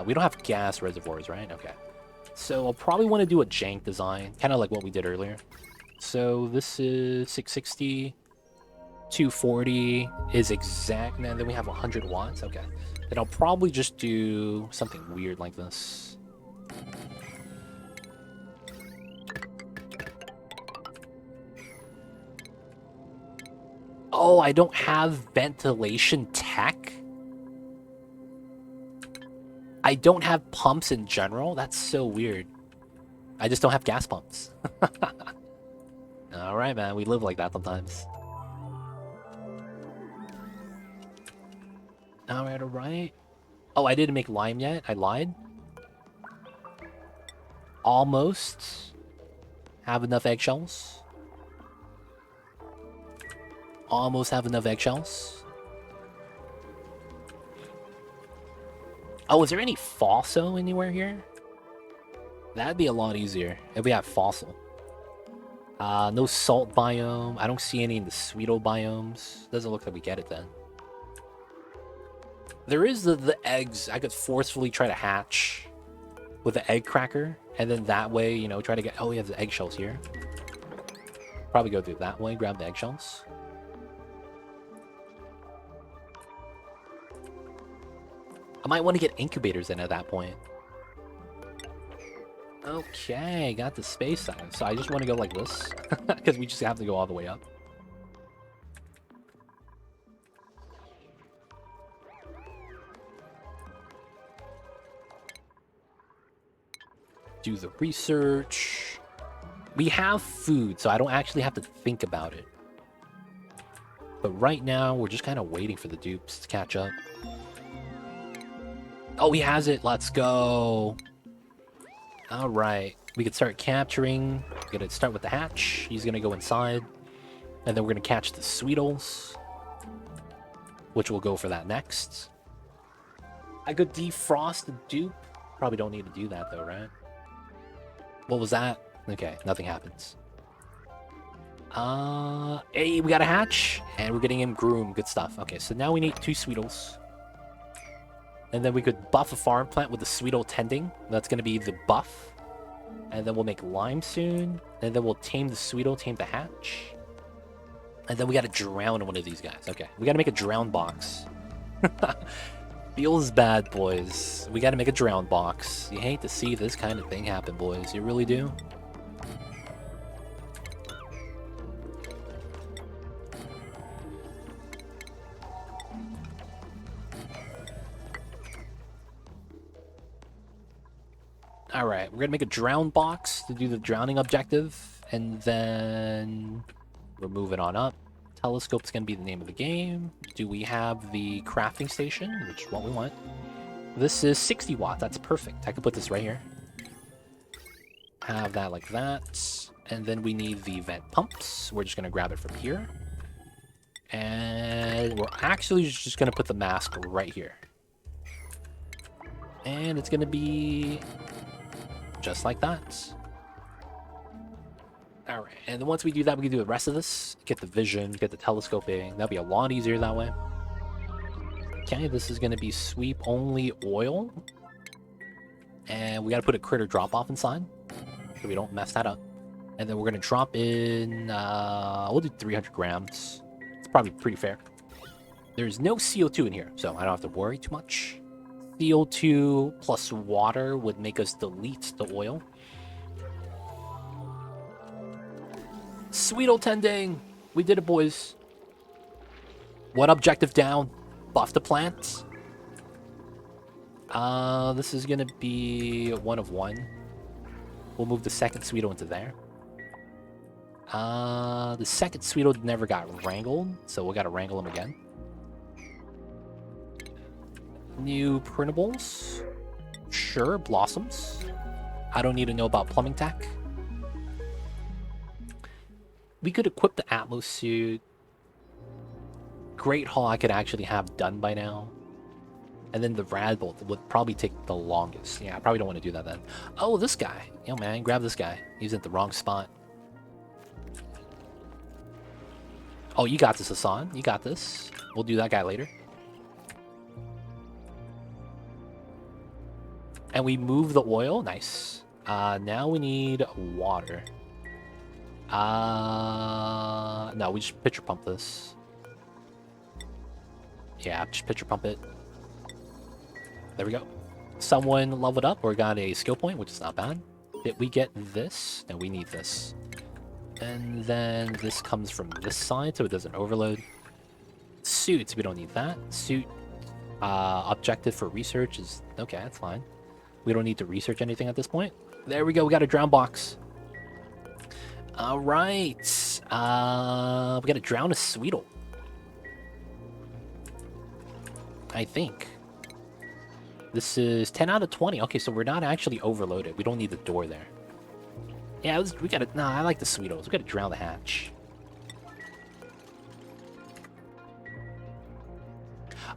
We don't have gas reservoirs, right? Okay. So I'll probably want to do a jank design, kind of like what we did earlier. So this is 660. 240 is exact, and then we have 100 watts. Okay. Then I'll probably just do something weird like this. Oh, I don't have ventilation tech? I don't have pumps in general? That's so weird. I just don't have gas pumps. Alright, man. We live like that sometimes. Alright, alright. Oh, I didn't make lime yet. I lied. Almost have enough eggshells. Almost have enough eggshells. Oh, is there any fossil anywhere here? That'd be a lot easier if we have fossil. No salt biome. I don't see any in the Sweeto biomes. Doesn't look like we get it then. There is the eggs I could forcefully try to hatch with the egg cracker. And then that way, you know, try to get... Oh, we have the eggshells here. Probably go through that way, grab the eggshells. I might want to get incubators in at that point. Okay, got the space side. So I just want to go like this. Because we just have to go all the way up. Do the research. We have food, so I don't actually have to think about it. But right now, we're just kind of waiting for the dupes to catch up. Oh, he has it. Let's go. All right. We could start capturing. We're going to start with the hatch. He's going to go inside. And then we're going to catch the Sweetles, which we'll go for that next. I could defrost the dupe. Probably don't need to do that, though, right? What was that? Okay, nothing happens. Hey, we got a hatch. And we're getting him groomed. Good stuff. Okay, so now we need 2 Sweetles. And then we could buff a farm plant with the Sweetle tending. That's going to be the buff. And then we'll make lime soon. And then we'll tame the Sweetle, tame the hatch. And then we got to drown one of these guys. Okay, we got to make a drown box. Feels bad, boys. We got to make a drown box. You hate to see this kind of thing happen, boys. You really do. Alright, we're gonna make a drown box to do the drowning objective, and then we're moving on up. Telescope's gonna be the name of the game. Do we have the crafting station, which is what we want? This is 60 watts, that's perfect. I can put this right here. Have that like that. And then we need the vent pumps. We're just gonna grab it from here. And we're actually just gonna put the mask right here. And it's gonna be... just like that. Alright, and then once we do that, we can do the rest of this. Get the vision, get the telescoping. That'll be a lot easier that way. Okay, this is going to be sweep only oil. And we got to put a critter drop-off inside, so we don't mess that up. And then we're going to drop in... we'll do 300 grams. It's probably pretty fair. There's no CO2 in here, so I don't have to worry too much. CO2 plus water would make us delete the oil. Sweetle tending! We did it, boys. What objective down? Buff the plants. This is gonna be 1 of 1. We'll move the second Sweetle into there. The second Sweetle never got wrangled, so we gotta wrangle him again. New printables. Sure, blossoms. I don't need to know about plumbing tech. We could equip the Atmos suit. Great Hall I could actually have done by now. And then the Rad Bolt would probably take the longest. Yeah, I probably don't want to do that then. Oh, this guy. Yo, man, grab this guy. He's at the wrong spot. Oh, you got this, Hassan. You got this. We'll do that guy later. And we move the oil. Nice. Now we need water. No, we just pitcher pump this. Yeah, just pitcher pump it. There we go. Someone leveled up or got a skill point, which is not bad. Did we get this? No, we need this. And then this comes from this side, so it doesn't overload. Suits, we don't need that. Suit objective for research is... okay, that's fine. We don't need to research anything at this point. There we go, we got a drown box. Alright. We gotta drown a Sweetle. I think. This is 10 out of 20. Okay, so we're not actually overloaded. We don't need the door there. Yeah, we gotta... Nah, I like the sweetos. We gotta drown the hatch.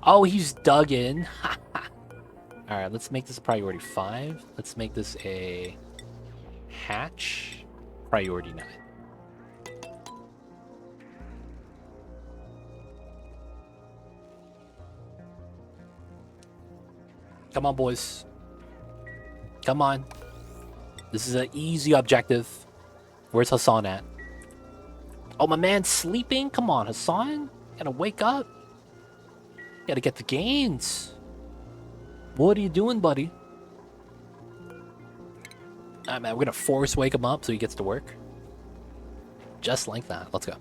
Oh, he's dug in. Alright, let's make this a priority 5. Let's make this a hatch priority 9. Come on, boys. Come on. This is an easy objective. Where's Hassan at? Oh, my man's sleeping? Come on, Hassan. Gotta wake up. Gotta get the gains. What are you doing, buddy? Alright, man, we're gonna force wake him up so he gets to work. Just like that. Let's go.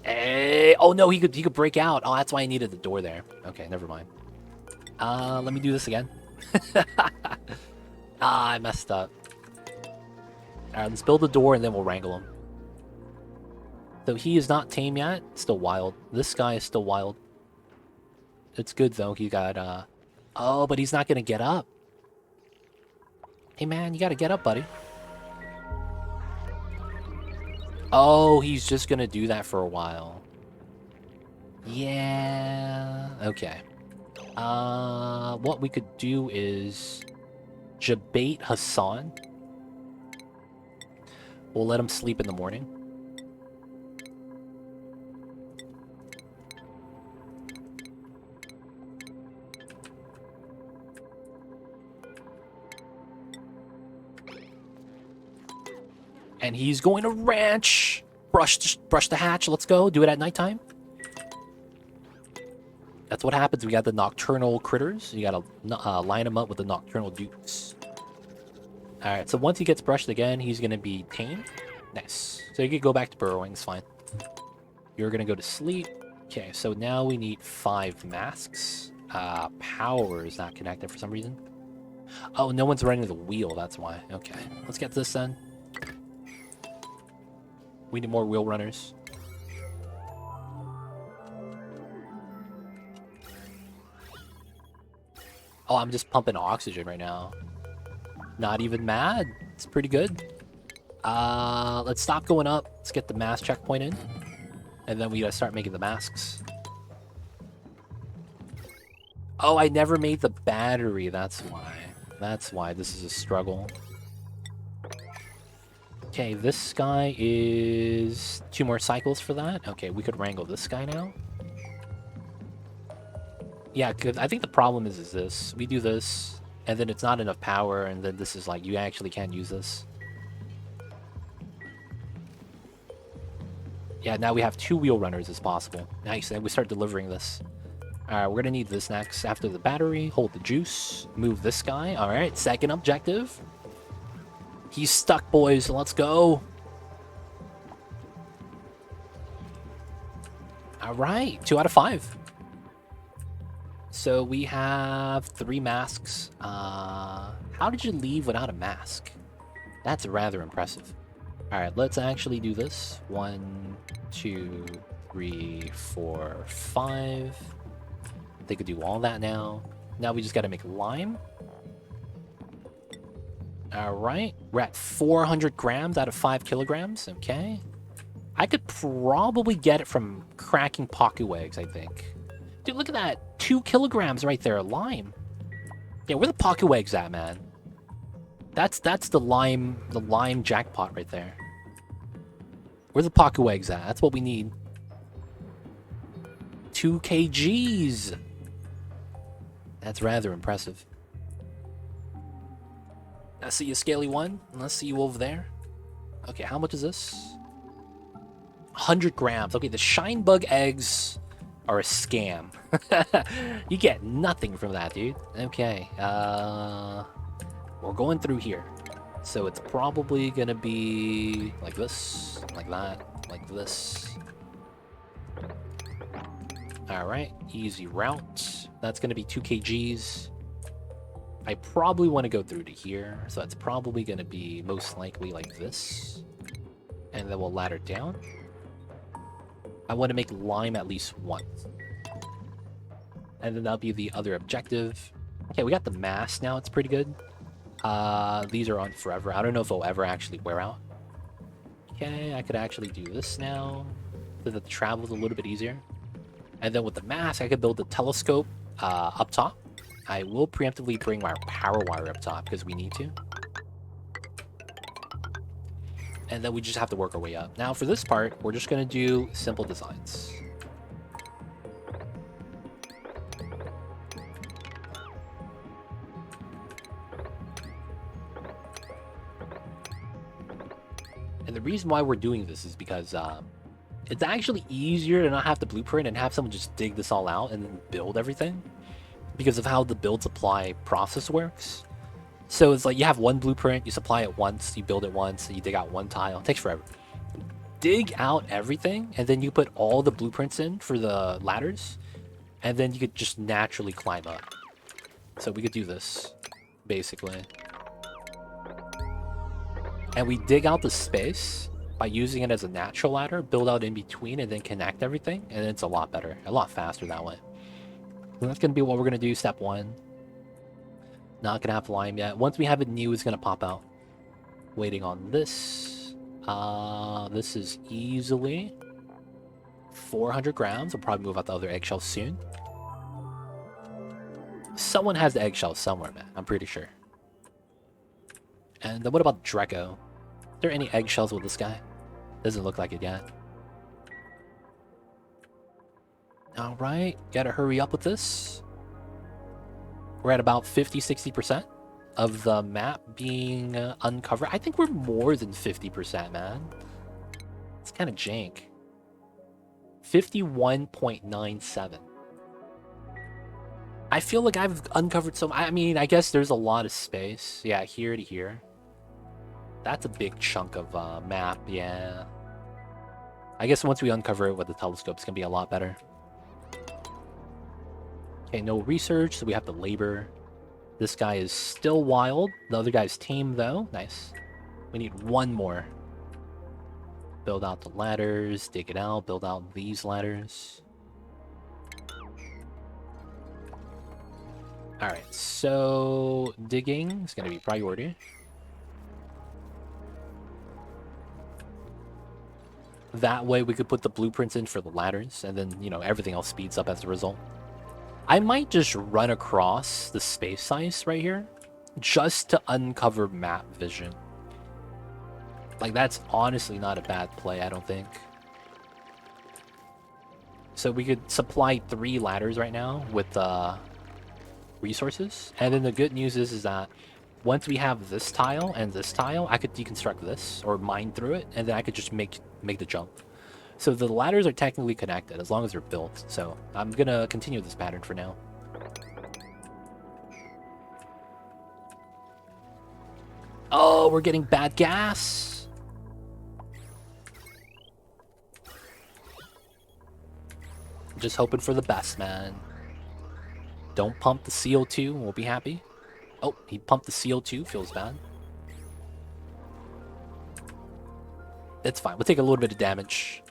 Hey, oh no, he could break out. Oh, that's why I needed the door there. Okay, never mind. Let me do this again. I messed up. Alright, let's build the door and then we'll wrangle him. So he is not tame yet. Still wild. This guy is still wild. It's good though. He got oh, but he's not gonna get up. Hey man, you gotta get up, buddy. Oh, he's just gonna do that for a while. Yeah. Okay. What we could do is jabate Hassan. We'll let him sleep in the morning. And he's going to ranch. Brush the hatch. Let's go. Do it at nighttime. That's what happens. We got the nocturnal critters. You gotta line them up with the nocturnal dukes. Alright, so once he gets brushed again, he's gonna be tamed. Nice. So you can go back to burrowing. It's fine. You're gonna go to sleep. Okay, so now we need 5 masks. Power is not connected for some reason. Oh, no one's running the wheel. That's why. Okay, let's get this then. We need more wheel runners. Oh, I'm just pumping oxygen right now. Not even mad. It's pretty good. Let's stop going up. Let's get the mask checkpoint in. And then we gotta start making the masks. Oh, I never made the battery. That's why. That's why this is a struggle. Okay, this guy is 2 more cycles for that. Okay, we could wrangle this guy now. Yeah, cause I think the problem is this. We do this, and then it's not enough power, and then this is like, you actually can't use this. Yeah, now we have 2 wheel runners as possible. Nice, and we start delivering this. Alright, we're gonna need this next. After the battery, hold the juice, move this guy. Alright, second objective. He's stuck, boys. Let's go. Alright, 2 out of 5. So we have 3 masks. How did you leave without a mask? That's rather impressive. Alright, let's actually do this. 1, 2, 3, 4, 5. They could do all that now. Now we just gotta make lime. Alright, we're at 400 grams out of 5 kilograms. Okay. I could probably get it from cracking Poku eggs, I think. Dude, look at that. 2 kilograms right there, lime. Yeah, where the Poku eggs at, man? That's the lime jackpot right there. Where the Poku eggs at? That's what we need. 2 kgs. That's rather impressive. I see you, Scaly One. Let's see you over there. Okay, how much is this? 100 grams. Okay, the shine bug eggs are a scam. You get nothing from that, dude. Okay, we're going through here. So it's probably gonna be like this, like that, like this. Alright, easy route. That's gonna be 2 kgs. I probably want to go through to here, so that's probably going to be most likely like this. And then we'll ladder down. I want to make lime at least once. And then that'll be the other objective. Okay, we got the mask now. It's pretty good. These are on forever. I don't know if they'll ever actually wear out. Okay, I could actually do this now, so that the travel's a little bit easier. And then with the mask, I could build the telescope up top. I will preemptively bring my power wire up top because we need to. And then we just have to work our way up. Now for this part, we're just going to do simple designs. And the reason why we're doing this is because it's actually easier to not have the blueprint and have someone just dig this all out and then build everything, because of how the build supply process works. So it's like you have one blueprint, you supply it once, you build it once, and you dig out one tile. It takes forever. Dig out everything, and then you put all the blueprints in for the ladders, and then you could just naturally climb up. So we could do this, basically. And we dig out the space by using it as a natural ladder, build out in between, and then connect everything, and it's a lot better, a lot faster that way. And that's going to be what we're going to do, step one. Not going to have lime yet. Once we have it new, it's going to pop out. Waiting on this. This is easily 400 grams. I'll probably move out the other eggshells soon. Someone has the eggshells somewhere, man. I'm pretty sure. And then what about Draco? Are there any eggshells with this guy? Doesn't look like it yet. Alright, gotta hurry up with this. We're at about 50-60% of the map being uncovered. I think we're more than 50%, man. It's kind of jank. 51.97. I feel like I've uncovered some... I mean, I guess there's a lot of space. Yeah, here to here. That's a big chunk of map, yeah. I guess once we uncover it with the telescope, it's gonna be a lot better. Okay, no research, so we have to labor. This guy is still wild. The other guy's tame, though. Nice. We need one more. Build out the ladders, dig it out, build out these ladders. Alright, so digging is going to be priority. That way we could put the blueprints in for the ladders, and then, you know, everything else speeds up as a result. I might just run across the space ice right here, just to uncover map vision. Like, that's honestly not a bad play, I don't think. So we could supply 3 ladders right now with resources. And then the good news is that once we have this tile and this tile, I could deconstruct this or mine through it, and then I could just make the jump. So the ladders are technically connected as long as they're built. So I'm gonna continue this pattern for now. Oh, we're getting bad gas. I'm just hoping for the best, man. Don't pump the CO2, we'll be happy. Oh, he pumped the CO2, feels bad. It's fine, we'll take a little bit of damage.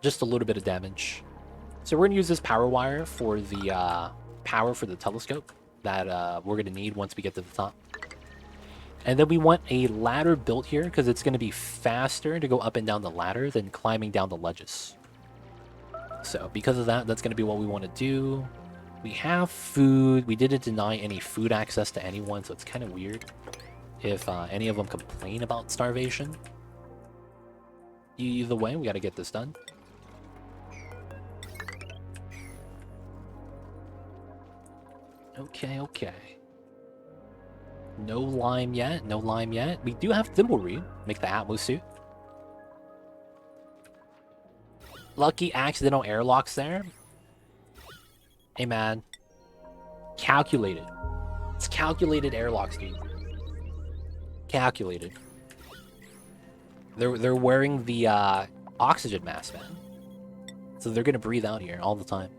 Just a little bit of damage. So we're going to use this power wire for the power for the telescope that we're going to need once we get to the top. And then we want a ladder built here because it's going to be faster to go up and down the ladder than climbing down the ledges. So because of that, that's going to be what we want to do. We have food. We didn't deny any food access to anyone, so it's kind of weird if any of them complain about starvation. Either way, we got to get this done. Okay, okay. No lime yet, no lime yet. We do have Thimbleweed, make the Atmos suit. Lucky accidental airlocks there. Hey man. Calculated. It's calculated airlocks, dude. Calculated. They're wearing the oxygen mask, man. So they're gonna breathe out here all the time.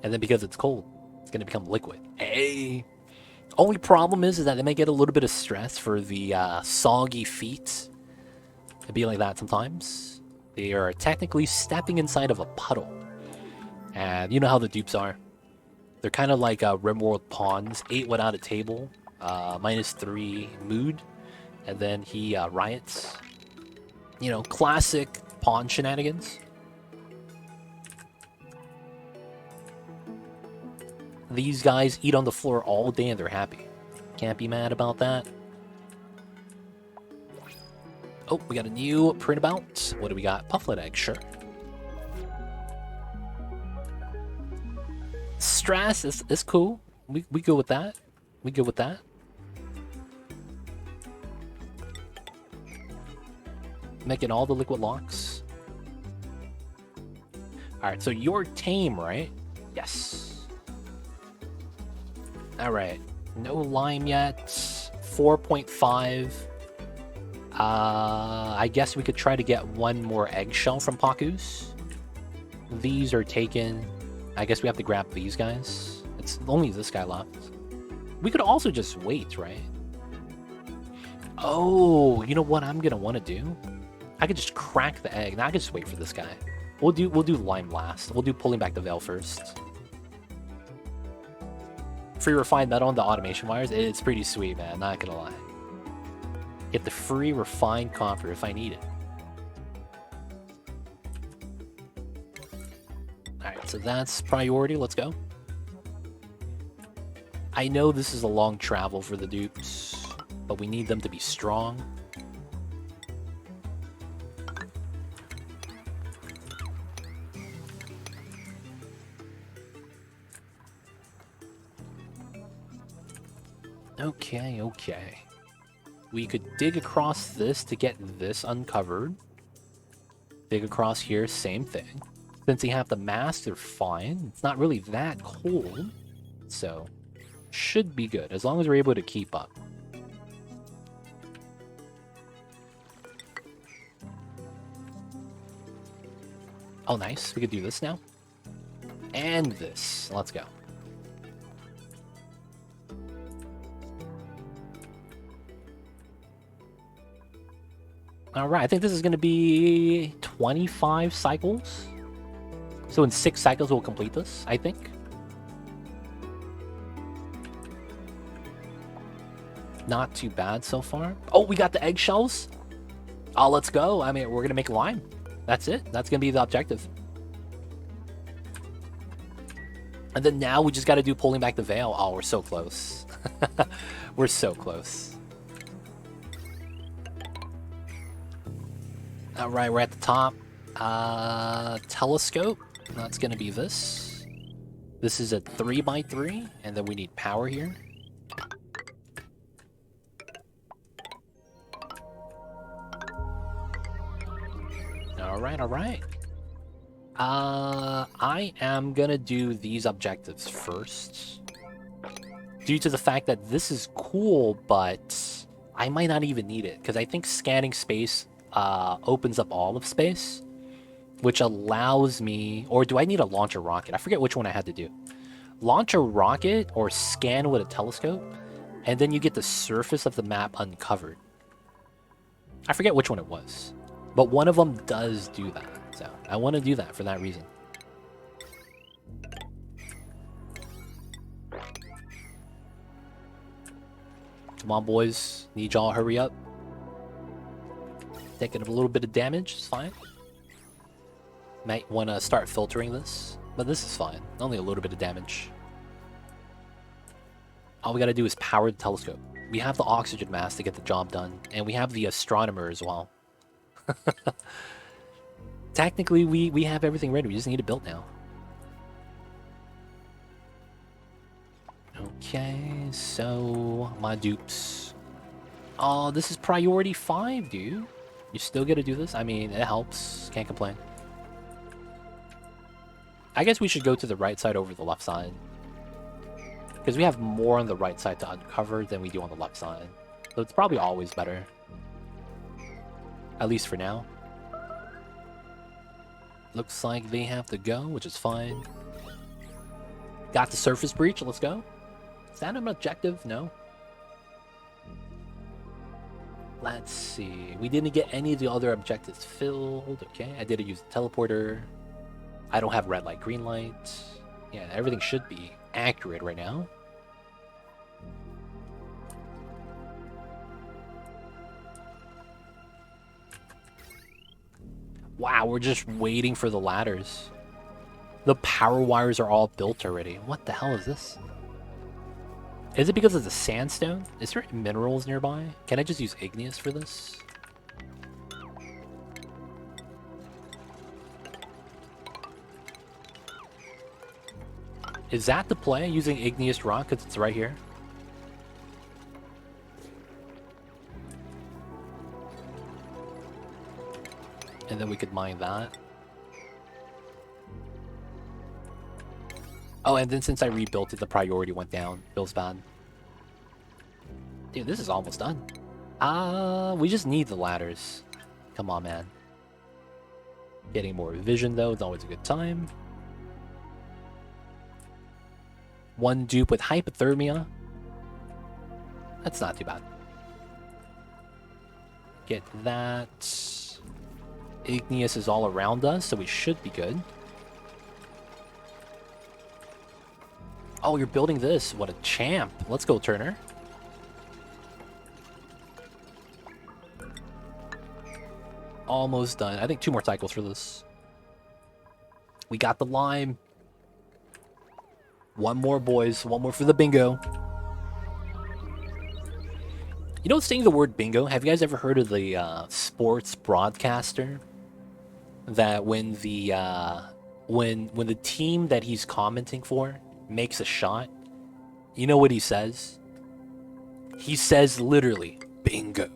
And then because it's cold, it's gonna become liquid. Hey! Only problem is that they may get a little bit of stress for the soggy feet. It'd be like that sometimes. They are technically stepping inside of a puddle. And you know how the dupes are. They're kind of like Rimworld pawns. 8 without a table, -3 mood, and then he riots. You know, classic pawn shenanigans. These guys eat on the floor all day and they're happy. Can't be mad about that. Oh, we got a new printabout. What do we got? Pufflet egg, sure. Stress is cool. We go with that. We go with that. Making all the liquid locks. Alright, so you're tame, right? Yes. Alright. No lime yet. 4.5. I guess we could try to get one more eggshell from Paku's. These are taken. I guess we have to grab these guys. It's only this guy left. We could also just wait, right? Oh, you know what I'm gonna want to do? I could just crack the egg. Now I can just wait for this guy. We'll do lime last. We'll do pulling back the veil first. Free refined metal on the automation wires. It's pretty sweet, man. Not gonna lie. Get the free refined copper if I need it. Alright, so that's priority. Let's go. I know this is a long travel for the dupes, but we need them to be strong. Okay, okay. We could dig across this to get this uncovered. Dig across here, same thing. Since they have the mask, they're fine. It's not really that cold, so should be good, as long as we're able to keep up. Oh, nice. We could do this now. And this. Let's go. Alright, I think this is going to be 25 cycles. So in 6 cycles we'll complete this, I think. Not too bad so far. Oh, we got the eggshells. Oh, let's go. I mean, we're going to make lime. That's it. That's going to be the objective. And then now we just got to do pulling back the veil. Oh, we're so close. We're so close. Alright, we're at the top. Telescope. That's going to be this. This is a 3x3, and then we need power here. Alright, alright. I am gonna do these objectives first. Due to the fact that this is cool, but I might not even need it. Because I think scanning space opens up all of space. Which allows me... Or do I need to launch a rocket? I forget which one I had to do. Launch a rocket or scan with a telescope. And then you get the surface of the map uncovered. I forget which one it was. But one of them does do that. So I want to do that for that reason. Come on, boys. Need y'all hurry up. Taking a little bit of damage. It's fine. Might want to start filtering this. But this is fine. Only a little bit of damage. All we got to do is power the telescope. We have the oxygen mask to get the job done. And we have the astronomer as well. Technically, we have everything ready. We just need it built now. Okay, so my dupes. Oh, this is priority 5, dude. You still gotta do this? I mean, it helps. Can't complain. I guess we should go to the right side over the left side. Because we have more on the right side to uncover than we do on the left side. So it's probably always better. At least for now. Looks like they have to go, which is fine. Got the surface breach, let's go. Is that an objective? No. Let's see. We didn't get any of the other objectives filled. Okay, I did use the teleporter. I don't have red light, green light. Yeah, everything should be accurate right now. Wow, we're just waiting for the ladders. The power wires are all built already. What the hell is this? Is it because of the sandstone? Is there minerals nearby? Can I just use igneous for this? Is that the play, using igneous rock because it's right here? And then we could mine that. Oh, and then since I rebuilt it, the priority went down. Feels bad. Dude, this is almost done. We just need the ladders. Come on, man. Getting more vision, though, is always a good time. One dupe with hypothermia. That's not too bad. Get that. Igneous is all around us, so we should be good. Oh, you're building this. What a champ. Let's go, Turner. Almost done. I think 2 more cycles for this. We got the lime. 1 more, boys. 1 more for the bingo. You know, saying the word bingo, have you guys ever heard of the sports broadcaster? That when the when the team that he's commenting for makes a shot, you know what he says? He says literally, bingo.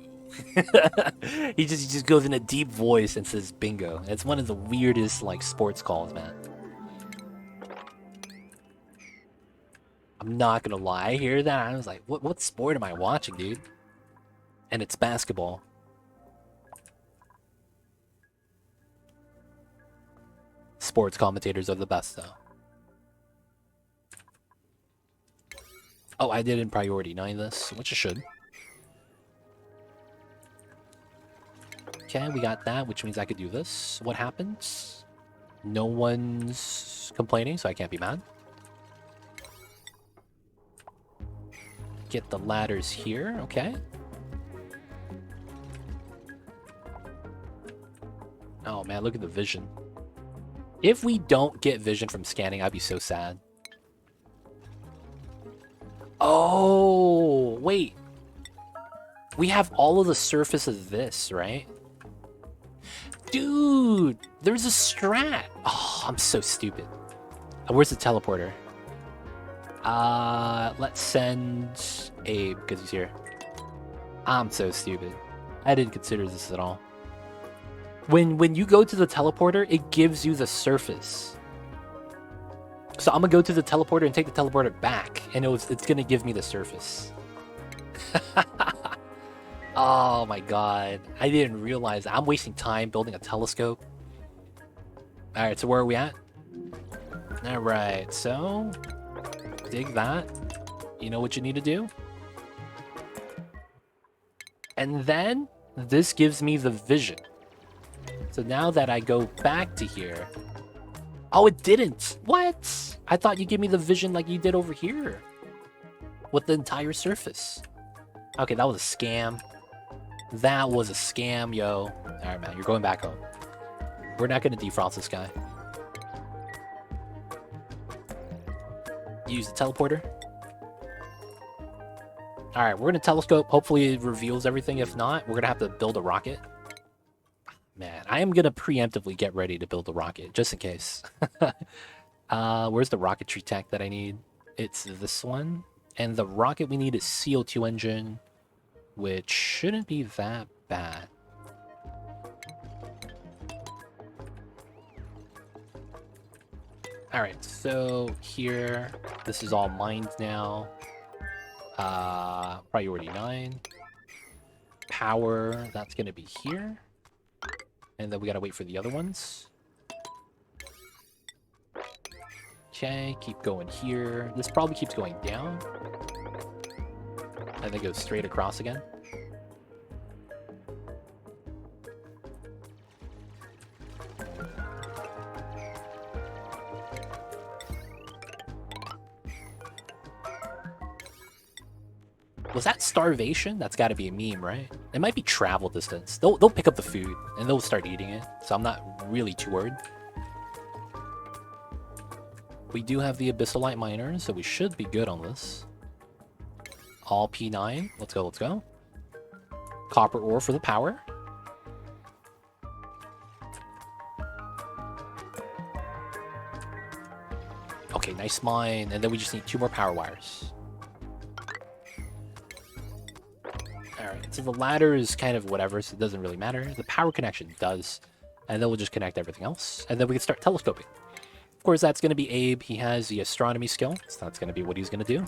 he just goes in a deep voice and says bingo. It's one of the weirdest like sports calls, man. I'm not gonna lie, I hear that, I was like, what sport am I watching, dude? And it's basketball. Sports commentators are the best, though. Oh, I didn't priority 9 this, which I should. Okay, we got that, which means I could do this. What happens? No one's complaining, so I can't be mad. Get the ladders here, okay. Oh man, look at the vision. If we don't get vision from scanning, I'd be so sad. Oh, wait. We have all of the surface of this, right? Dude, there's a strat. Oh, I'm so stupid. Where's the teleporter? Let's send Abe, because he's here. I'm so stupid. I didn't consider this at all. When you go to the teleporter, it gives you the surface. So I'm gonna go to the teleporter and take the teleporter back, and it's gonna give me the surface. Oh my god. I didn't realize I'm wasting time building a telescope. Alright, so where are we at? Alright, so dig that. You know what you need to do? And then this gives me the vision. So now that I go back to here... Oh, it didn't! What? I thought you'd give me the vision like you did over here. With the entire surface. Okay, that was a scam. That was a scam, yo. Alright, man, you're going back home. We're not gonna defrost this guy. Use the teleporter. Alright, we're gonna telescope. Hopefully it reveals everything. If not, we're gonna have to build a rocket. Man, I am gonna preemptively get ready to build a rocket, just in case. Where's the rocketry tech that I need? It's this one. And the rocket we need is CO2 engine, which shouldn't be that bad. Alright, so here, this is all mined now. Priority 9. Power, that's gonna be here. And then we gotta wait for the other ones. Okay, keep going here. This probably keeps going down. And then goes straight across again. Was that starvation? That's got to be a meme, right? It might be travel distance. They'll pick up the food and they'll start eating it. So I'm not really too worried. We do have the Abyssalite miners, so we should be good on this. All P9. Let's go, let's go. Copper ore for the power. Okay, nice mine. And then we just need 2 more power wires. Alright, so the ladder is kind of whatever, so it doesn't really matter. The power connection does. And then we'll just connect everything else. And then we can start telescoping. Of course, that's going to be Abe. He has the astronomy skill, so that's going to be what he's going to do.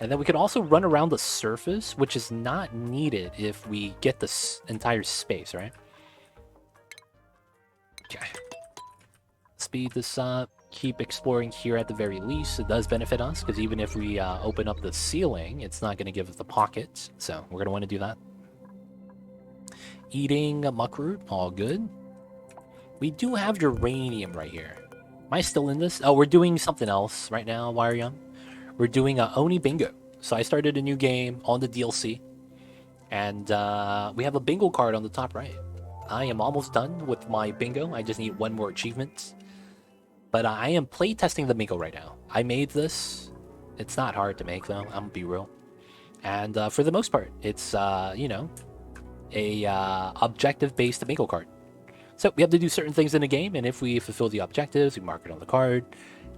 And then we can also run around the surface, which is not needed if we get this entire space, right? Okay. Speed this up. Keep exploring here at the very least. It does benefit us, because even if we open up the ceiling, it's not going to give us the pockets. So we're going to want to do that. Eating a muckroot, all good. We do have uranium right here. Am I still in this? Oh, we're doing something else right now, Wire Young. We're doing a Oni Bingo. So I started a new game on the DLC. And we have a bingo card on the top right. I am almost done with my bingo. I just need 1 more achievement. But I am playtesting the bingo right now. I made this. It's not hard to make, though. I'm going to be real. And for the most part, it's, you know, a objective-based bingo card. So we have to do certain things in the game, and if we fulfill the objectives, we mark it on the card.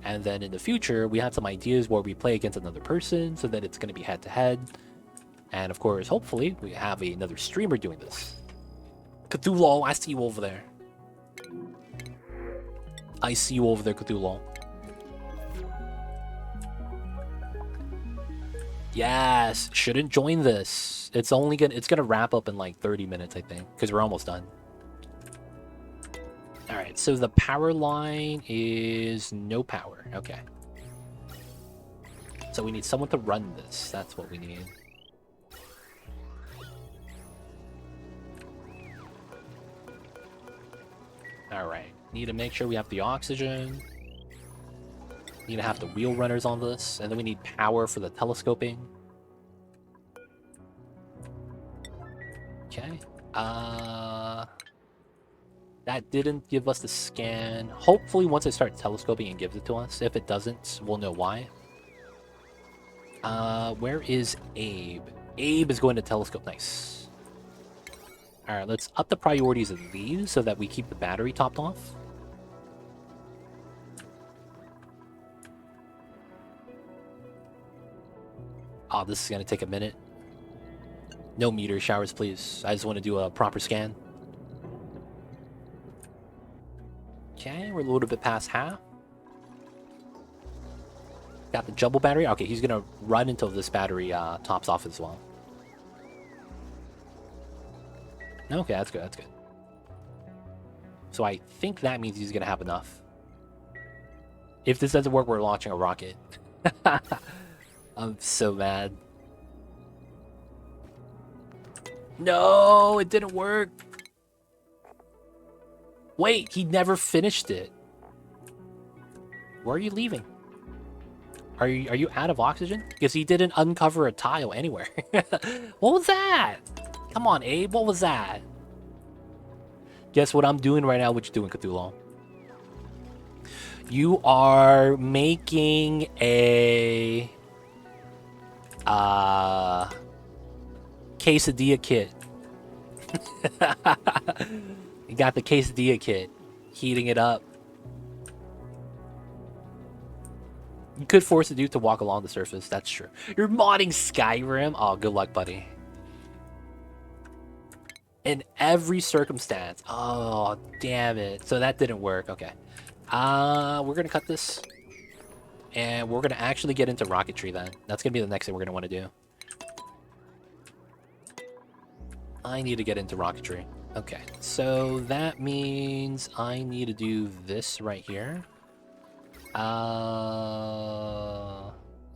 And then in the future, we have some ideas where we play against another person, so that it's going to be head-to-head. And of course, hopefully, we have another streamer doing this. Cthulhu, I see you over there. I see you over there, Cthulhu. Yes, shouldn't join this. It's gonna wrap up in like 30 minutes, I think, because we're almost done. All right, so the power line is no power. Okay. So we need someone to run this. That's what we need. All right. Need to make sure we have the oxygen. Need to have the wheel runners on this. And then we need power for the telescoping. Okay. That didn't give us the scan. Hopefully once it starts telescoping it gives it to us. If it doesn't, we'll know why. Where is Abe? Abe is going to telescope. Nice. Alright, let's up the priorities of these so that we keep the battery topped off. Oh, this is going to take a minute. No meteor showers, please. I just want to do a proper scan. Okay, we're a little bit past half. Got the jumbo battery. Okay, he's going to run until this battery tops off as well. Okay, that's good, that's good. So I think that means he's going to have enough. If this doesn't work, we're launching a rocket. I'm so mad. No, it didn't work. Wait, he never finished it. Where are you leaving? Are you out of oxygen? Because he didn't uncover a tile anywhere. What was that? Come on, Abe, what was that? Guess what I'm doing right now? What you doing, Cthulhu? You are making a quesadilla kit. You got the quesadilla kit. Heating it up. You could force a dude to walk along the surface. That's true. You're modding Skyrim? Oh, good luck, buddy. In every circumstance. Oh, damn it. So that didn't work. Okay. We're going to cut this. And we're going to actually get into rocketry then. That's going to be the next thing we're going to want to do. I need to get into rocketry. Okay. So that means I need to do this right here.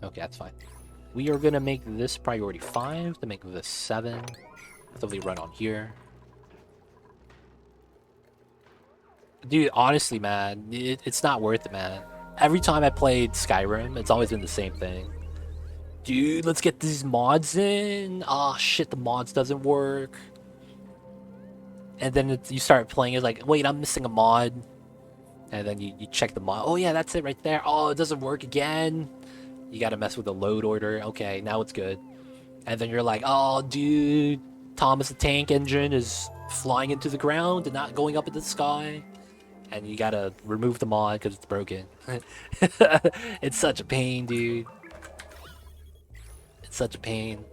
Okay, that's fine. We are going to make this priority 5 to make this 7. So we run on here. Dude, honestly, man, it's not worth it, man. Every time I played Skyrim, it's always been the same thing. Dude, let's get these mods in. Oh shit, the mods doesn't work. And then you start playing, it's like, wait, I'm missing a mod. And then you check the mod. Oh yeah, that's it right there. Oh, it doesn't work again. You gotta mess with the load order. Okay, now it's good. And then you're like, oh dude, Thomas the Tank Engine is flying into the ground and not going up into the sky. And you gotta remove the mod because it's broken. It's such a pain, dude. It's such a pain.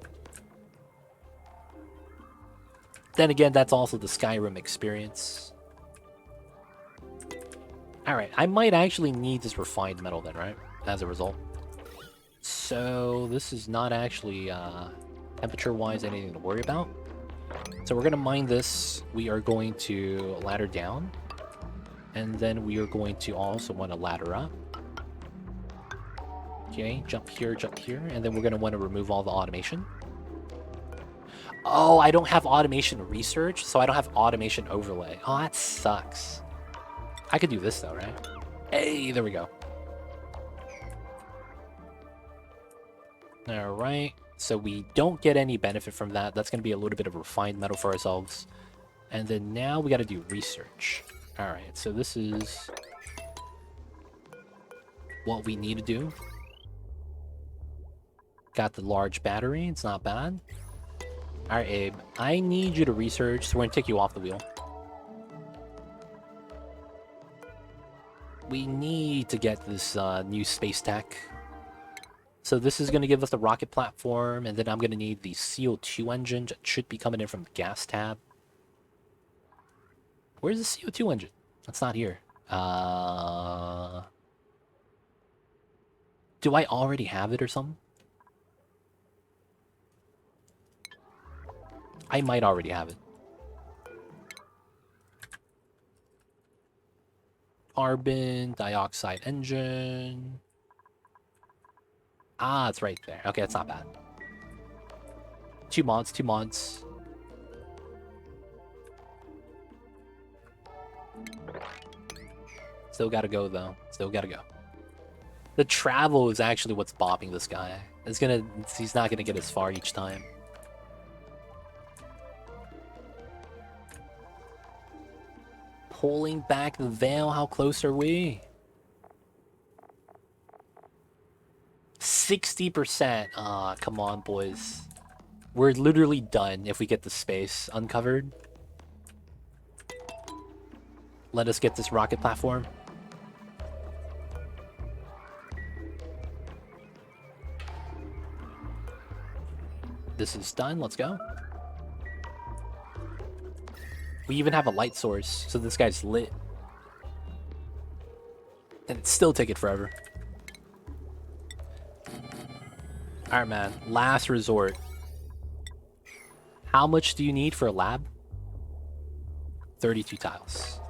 Then again, that's also the Skyrim experience. Alright, I might actually need this refined metal then, right? As a result. So, this is not actually, temperature-wise, anything to worry about. So we're gonna mine this. We are going to ladder down. And then we are going to also want to ladder up. Okay, jump here, and then we're going to want to remove all the automation. Oh, I don't have automation research, so I don't have automation overlay. Oh, that sucks. I could do this though, right? Hey, there we go. Alright, so we don't get any benefit from that. That's going to be a little bit of refined metal for ourselves. And then now we got to do research. Alright, so this is what we need to do. Got the large battery, it's not bad. Alright, Abe, I need you to research, so we're gonna take you off the wheel. We need to get this new space tech. So this is gonna give us the rocket platform, and then I'm gonna need the CO2 engine that should be coming in from the gas tab. Where's the CO2 engine? That's not here. Do I already have it or something? I might already have it. Carbon dioxide engine. Ah, it's right there. Okay, that's not bad. Two mods. Still gotta go, though. Still gotta go. The travel is actually what's bopping this guy. He's not gonna get as far each time. Pulling back the veil, how close are we? 60%. Ah, come on, boys. We're literally done if we get the space uncovered. Let us get this rocket platform. This is done, let's go. We even have a light source, so this guy's lit. And it's still taking forever. Alright, man. Last resort. How much do you need for a lab? 32 tiles.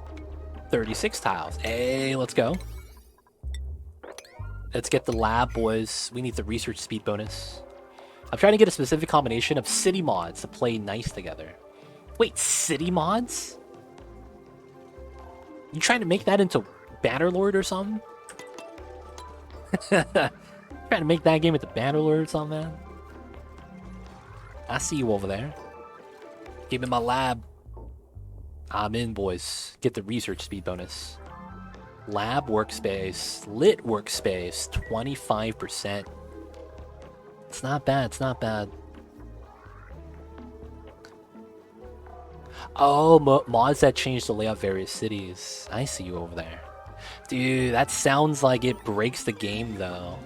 36 tiles. Hey, let's go. Let's get the lab, boys. We need the research speed bonus. I'm trying to get a specific combination of city mods to play nice together. Wait, city mods? You trying to make that into Bannerlord or something? Trying to make that game into Bannerlord or something, man? I see you over there. Give me my lab. I'm in, boys. Get the research speed bonus. Lab workspace. Lit workspace. 25%. It's not bad, it's not bad. Oh, mods that change the layout of various cities. I see you over there. Dude, that sounds like it breaks the game, though.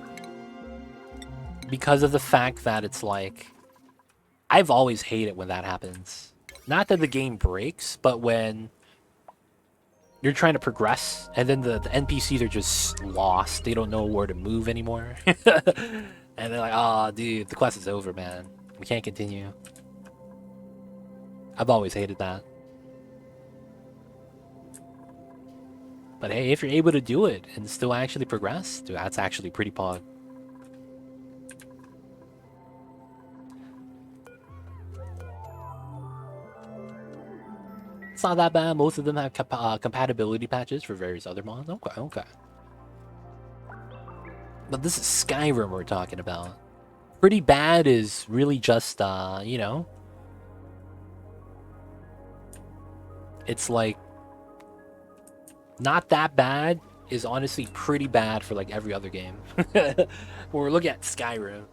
Because of the fact that it's like... I've always hated when that happens. Not that the game breaks, but when you're trying to progress, and then the NPCs are just lost. They don't know where to move anymore. And they're like, oh, dude, the quest is over, man. We can't continue. I've always hated that. But hey, if you're able to do it and still actually progress, dude, that's actually pretty pog. It's not that bad. Most of them have compatibility patches for various other mods. Okay. But this is Skyrim we're talking about. Pretty bad is really just, you know, it's like not that bad is honestly pretty bad for like every other game. We're looking at Skyrim.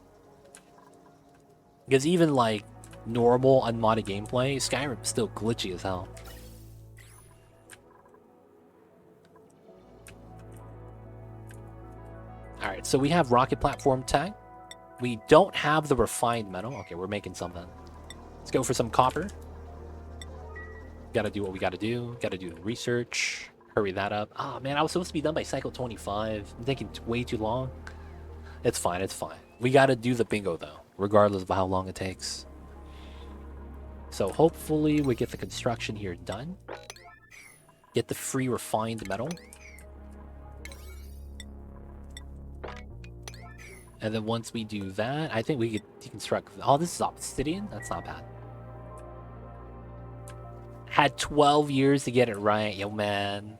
Because even like normal unmodded gameplay, Skyrim's still glitchy as hell. Alright, so we have rocket platform tech. We don't have the refined metal. Okay, we're making something. Let's go for some copper. Gotta do what we gotta do. Gotta do the research. Hurry that up. Oh man, I was supposed to be done by cycle 25. I'm taking way too long. It's fine, it's fine. We gotta do the bingo though, regardless of how long it takes. So hopefully we get the construction here done. Get the free refined metal. And then once we do that, I think we could deconstruct. Oh, this is obsidian? That's not bad. Had 12 years to get it right, yo man.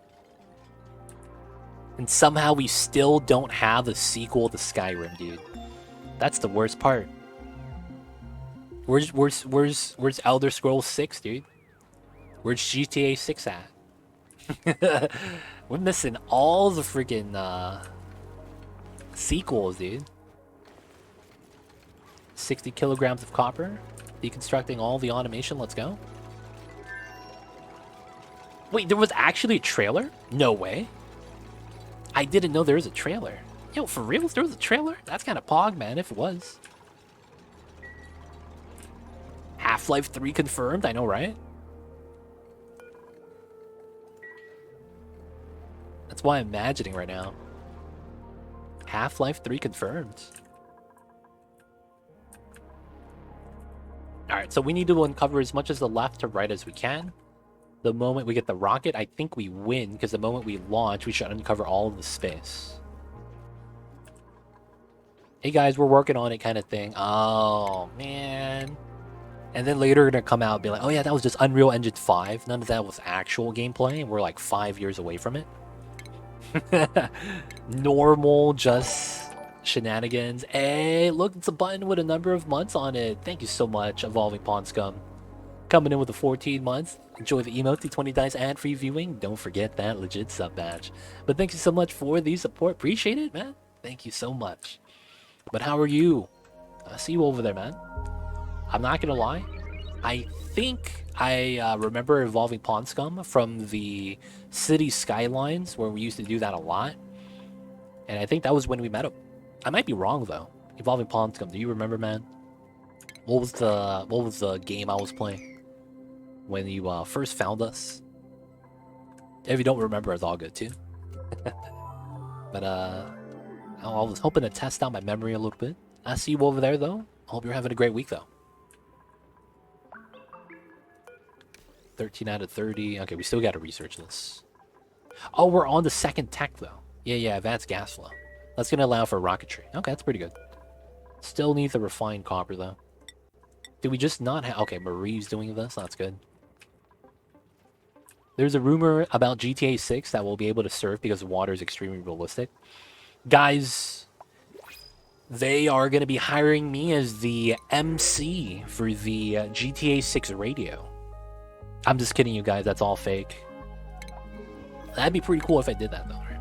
And somehow we still don't have a sequel to Skyrim, dude. That's the worst part. Where's Elder Scrolls 6, dude? Where's GTA 6 at? We're missing all the freaking sequels, dude. 60 kilograms of copper. Deconstructing all the automation. Let's go. Wait, there was actually a trailer? No way. I didn't know there was a trailer. Yo, for real? There was a trailer? That's kind of pog, man, if it was. Half-Life 3 confirmed? I know, right? That's why I'm imagining right now. Half-Life 3 confirmed. Alright, so we need to uncover as much as the left to right as we can. The moment we get the rocket, I think we win, because the moment we launch, we should uncover all of the space. Hey guys, we're working on it kind of thing. Oh, man. And then later we're going to come out and be like, oh yeah, that was just Unreal Engine 5. None of that was actual gameplay, and we're like 5 years away from it. Normal, just shenanigans. Hey, look, it's a button with a number of months on it. Thank you so much, Evolving Pond Scum. Coming in with the 14 months. Enjoy the emote, the 20 dice ad-free viewing. Don't forget that legit sub badge. But thank you so much for the support. Appreciate it, man. Thank you so much. But how are you? I see you over there, man. I'm not gonna lie. I think I remember Evolving Pond Scum from the City Skylines, where we used to do that a lot. And I think that was when we met him. I might be wrong though. Evolving Pond Scum, do you remember, man? What was the game I was playing when you first found us? If you don't remember, it's all good too. But I was hoping to test out my memory a little bit. I see you over there though. I hope you're having a great week though. 13 out of 30. Okay, we still got to research this. Oh, we're on the second tech though. Yeah, advanced gas flow. That's gonna allow for rocketry. Okay, that's pretty good. Still need the refined copper though. Did we just not have... Okay, Marie's doing this. That's good. There's a rumor about GTA 6 that we'll be able to surf because water is extremely realistic. Guys, they are going to be hiring me as the MC for the GTA 6 radio. I'm just kidding you guys. That's all fake. That'd be pretty cool if I did that, though, right?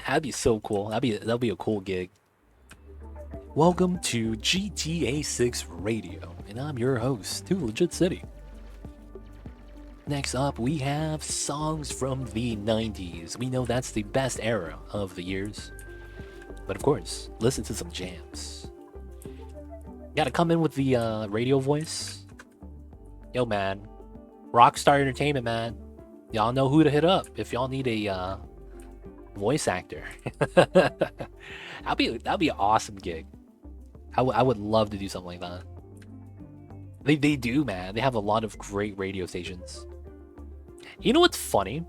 That'd be so cool. That'd be a cool gig. Welcome to GTA 6 Radio, and I'm your host, Too Legit City. Next up, we have songs from the 90s. We know that's the best era of the years. But of course, listen to some jams. Gotta come in with the radio voice. Yo, man. Rockstar Entertainment, man. Y'all know who to hit up if y'all need a voice actor. That'd be an awesome gig. I would love to do something like that. They do, man. They have a lot of great radio stations. You know what's funny?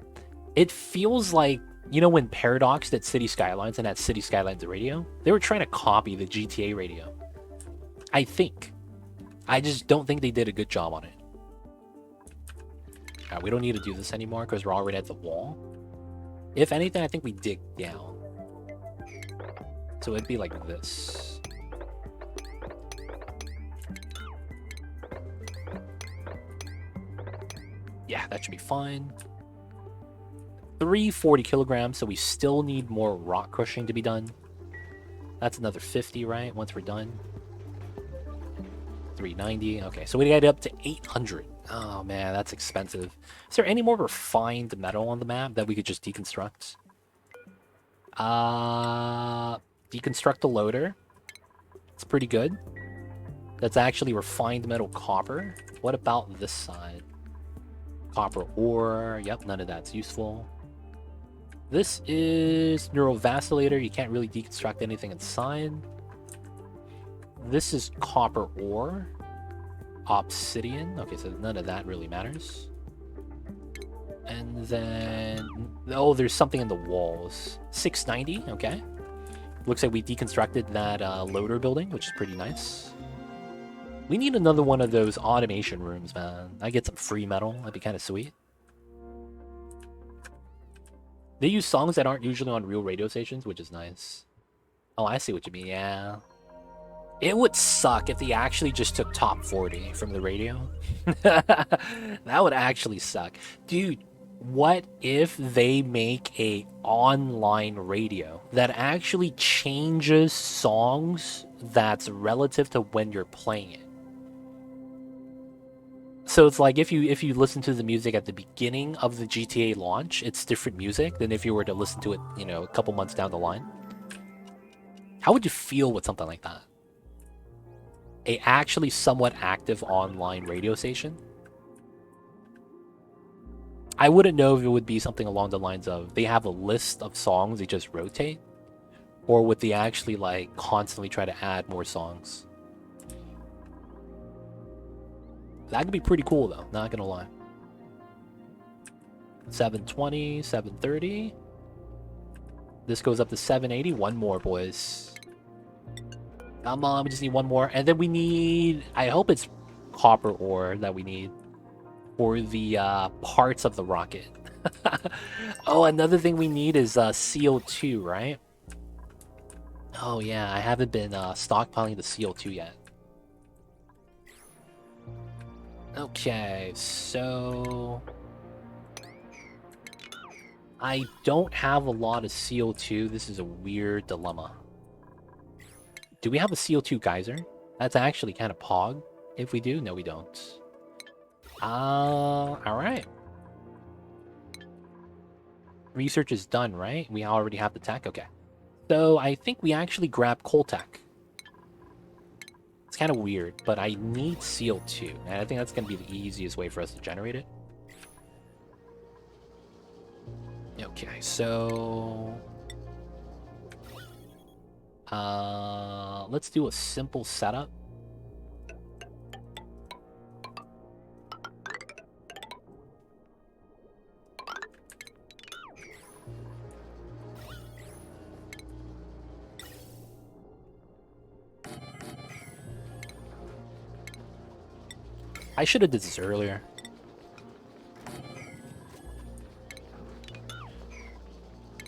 It feels like, you know, when Paradox did City Skylines and had City Skylines radio, they were trying to copy the GTA radio. I think. I just don't think they did a good job on it. Alright, we don't need to do this anymore because we're already at the wall. If anything, I think we dig down. So it'd be like this. Yeah, that should be fine. 340 kilograms, so we still need more rock crushing to be done. That's another 50, right? Once we're done. 390. Okay, so we got up to 800. Oh man, that's expensive. Is there any more refined metal on the map that we could just deconstruct? Deconstruct the loader. It's pretty good. That's actually refined metal copper. What about this side? Copper ore. Yep, none of that's useful. This is neurovacillator. You can't really deconstruct anything inside. This is copper ore. Obsidian. Okay, so none of that really matters. And then... oh, there's something in the walls. 690, okay. Looks like we deconstructed that loader building, which is pretty nice. We need another one of those automation rooms, man. I get some free metal. That'd be kind of sweet. They use songs that aren't usually on real radio stations, which is nice. Oh, I see what you mean, yeah. It would suck if they actually just took top 40 from the radio. That would actually suck. Dude, what if they make a online radio that actually changes songs that's relative to when you're playing it? So it's like if you listen to the music at the beginning of the GTA launch, it's different music than if you were to listen to it, you know, a couple months down the line. How would you feel with something like that? A actually somewhat active online radio station? I wouldn't know if it would be something along the lines of they have a list of songs they just rotate, or would they actually like constantly try to add more songs? That could be pretty cool though, not gonna lie. 720, 730. This goes up to 780. One more, boys. Come on, we just need one more. And then we need... I hope it's copper ore that we need for the parts of the rocket. Oh, another thing we need is CO2, right? Oh yeah, I haven't been stockpiling the CO2 yet. Okay, so... I don't have a lot of CO2. This is a weird dilemma. Do we have a CO2 geyser? That's actually kind of pog. If we do, no we don't. Alright. Research is done, right? We already have the tech? Okay. So I think we actually grab coal tech. It's kind of weird, but I need CO2. And I think that's going to be the easiest way for us to generate it. Okay, so... let's do a simple setup. I should have did this earlier.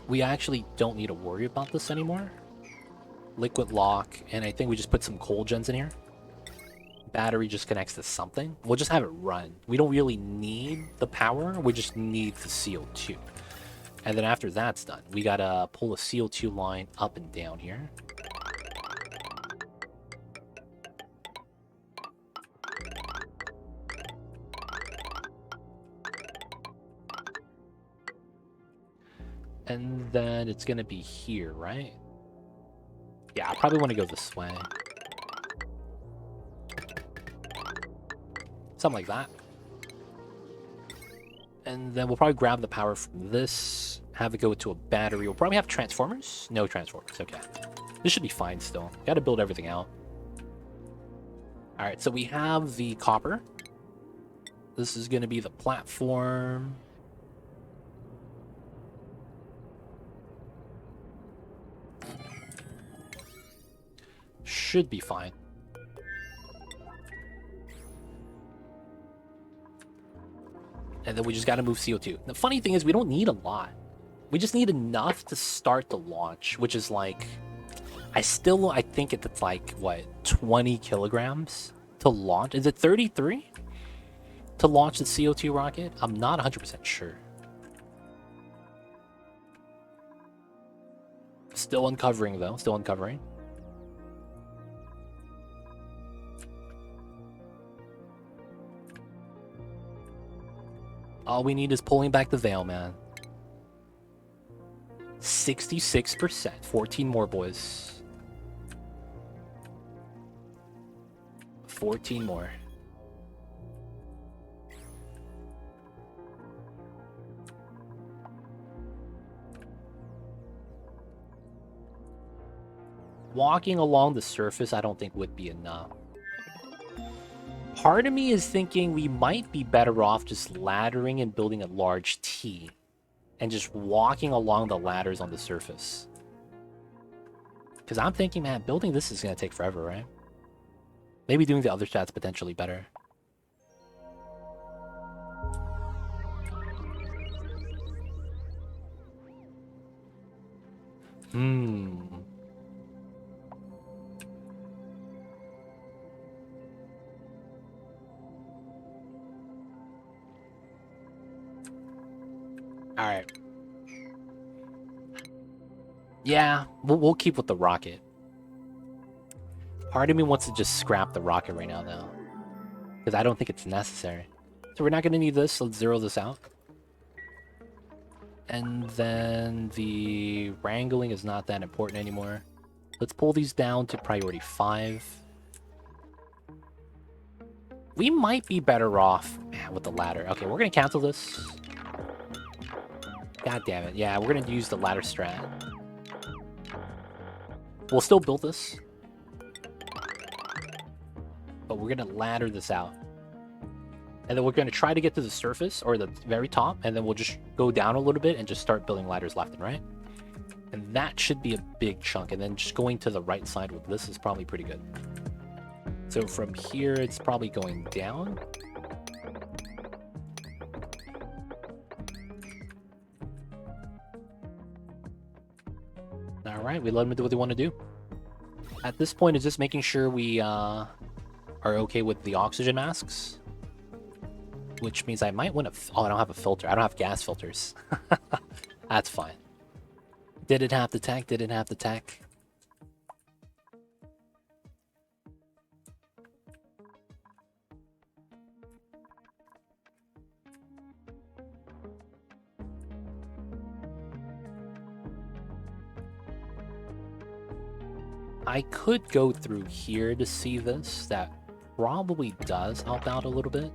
We actually don't need to worry about this anymore. Liquid lock, and I think we just put some coal gens in here. Battery just connects to something. We'll just have it run. We don't really need the power, we just need the CO2. And then after that's done, we gotta pull a CO2 line up and down here. And then it's gonna be here, right? Yeah, I probably want to go this way. Something like that. And then we'll probably grab the power from this, have it go to a battery. We'll probably have transformers? No transformers, okay. This should be fine still. Gotta build everything out. Alright, so we have the copper. This is gonna be the platform. Should be fine. And then we just gotta move CO2. The funny thing is we don't need a lot. We just need enough to start the launch, which is like... I think it's like, what, 20 kilograms to launch? Is it 33 to launch the CO2 rocket? I'm not 100% sure. Still uncovering, though. Still uncovering. All we need is pulling back the veil, man. 66%. 14 more, boys. 14 more. Walking along the surface, I don't think would be enough. Part of me is thinking we might be better off just laddering and building a large T and just walking along the ladders on the surface. Because I'm thinking, man, building this is going to take forever, right? Maybe doing the other stats potentially better. Alright. Yeah, we'll keep with the rocket. Part of me wants to just scrap the rocket right now, though. Because I don't think it's necessary. So we're not going to need this. Let's zero this out. And then the wrangling is not that important anymore. Let's pull these down to priority 5. We might be better off, man, with the ladder. Okay, we're going to cancel this. God damn it. Yeah, we're going to use the ladder strat. We'll still build this. But we're going to ladder this out. And then we're going to try to get to the surface, or the very top, and then we'll just go down a little bit and just start building ladders left and right. And that should be a big chunk. And then just going to the right side with this is probably pretty good. So from here, it's probably going down. All right, we let them do what they want to do. At this point, it's just making sure we are okay with the oxygen masks. Which means I might want to... Oh, I don't have a filter. I don't have gas filters. That's fine. Didn't have the tech, didn't have the tech. I could go through here to see this. That probably does help out a little bit.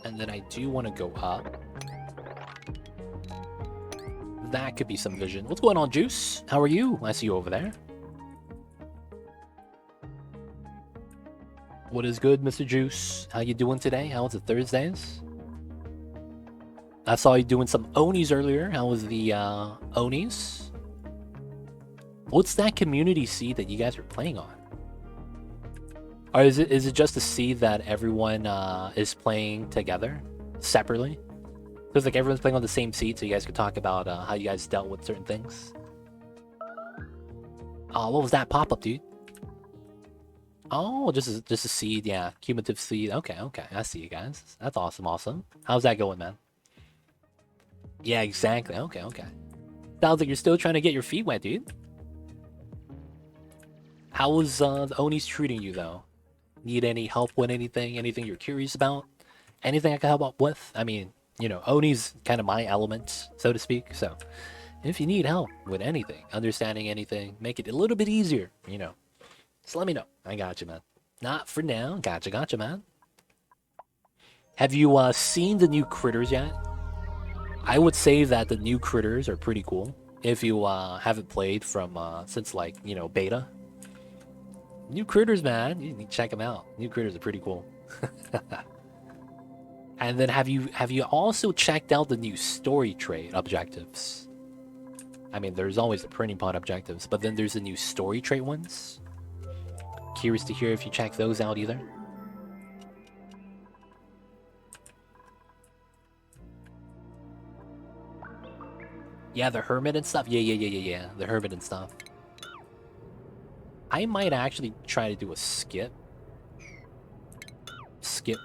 And then I do want to go up. That could be some vision. What's going on, Juice? How are you? I see you over there. What is good, Mr. Juice? How you doing today? How was it Thursdays? I saw you doing some Onis earlier. How was the Onis? What's that community seed that you guys are playing on? Or is it just a seed that everyone is playing together separately? Because like everyone's playing on the same seed, so you guys could talk about how you guys dealt with certain things. Oh, what was that pop-up, dude? Oh, just a seed, yeah, cumulative seed. Okay, I see you guys. That's awesome. How's that going, man? Yeah, exactly. Okay. Sounds like you're still trying to get your feet wet, dude. How was the Onis treating you, though? Need any help with anything? Anything you're curious about? Anything I can help out with? I mean, you know, Oni's kind of my element, so to speak. So, if you need help with anything, understanding anything, make it a little bit easier, you know, just let me know. I got you, man. Not for now. Gotcha, man. Have you seen the new critters yet? I would say that the new critters are pretty cool. If you haven't played from since like, you know, beta. New critters, man. You need to check them out. New critters are pretty cool. And then have you also checked out the new story trait objectives? I mean, there's always the printing pod objectives, but then there's the new story trait ones. Curious to hear if you check those out either. Yeah, the hermit and stuff. Yeah. The hermit and stuff. I might actually try to do a skip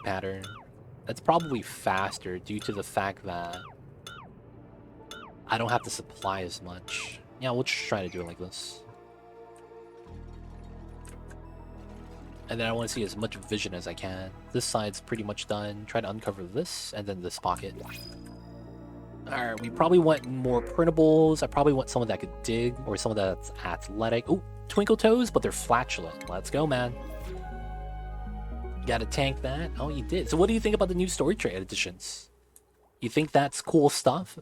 pattern. That's probably faster due to the fact that I don't have to supply as much. Yeah, we'll just try to do it like this. And then I want to see as much vision as I can. This side's pretty much done. Try to uncover this, and then this pocket. Alright, we probably want more printables. I probably want someone that could dig, or someone that's athletic. Oh, twinkle toes, but they're flatulent. Let's go, man. Gotta tank that. Oh, you did. So what do you think about the new story trait additions? You think that's cool stuff?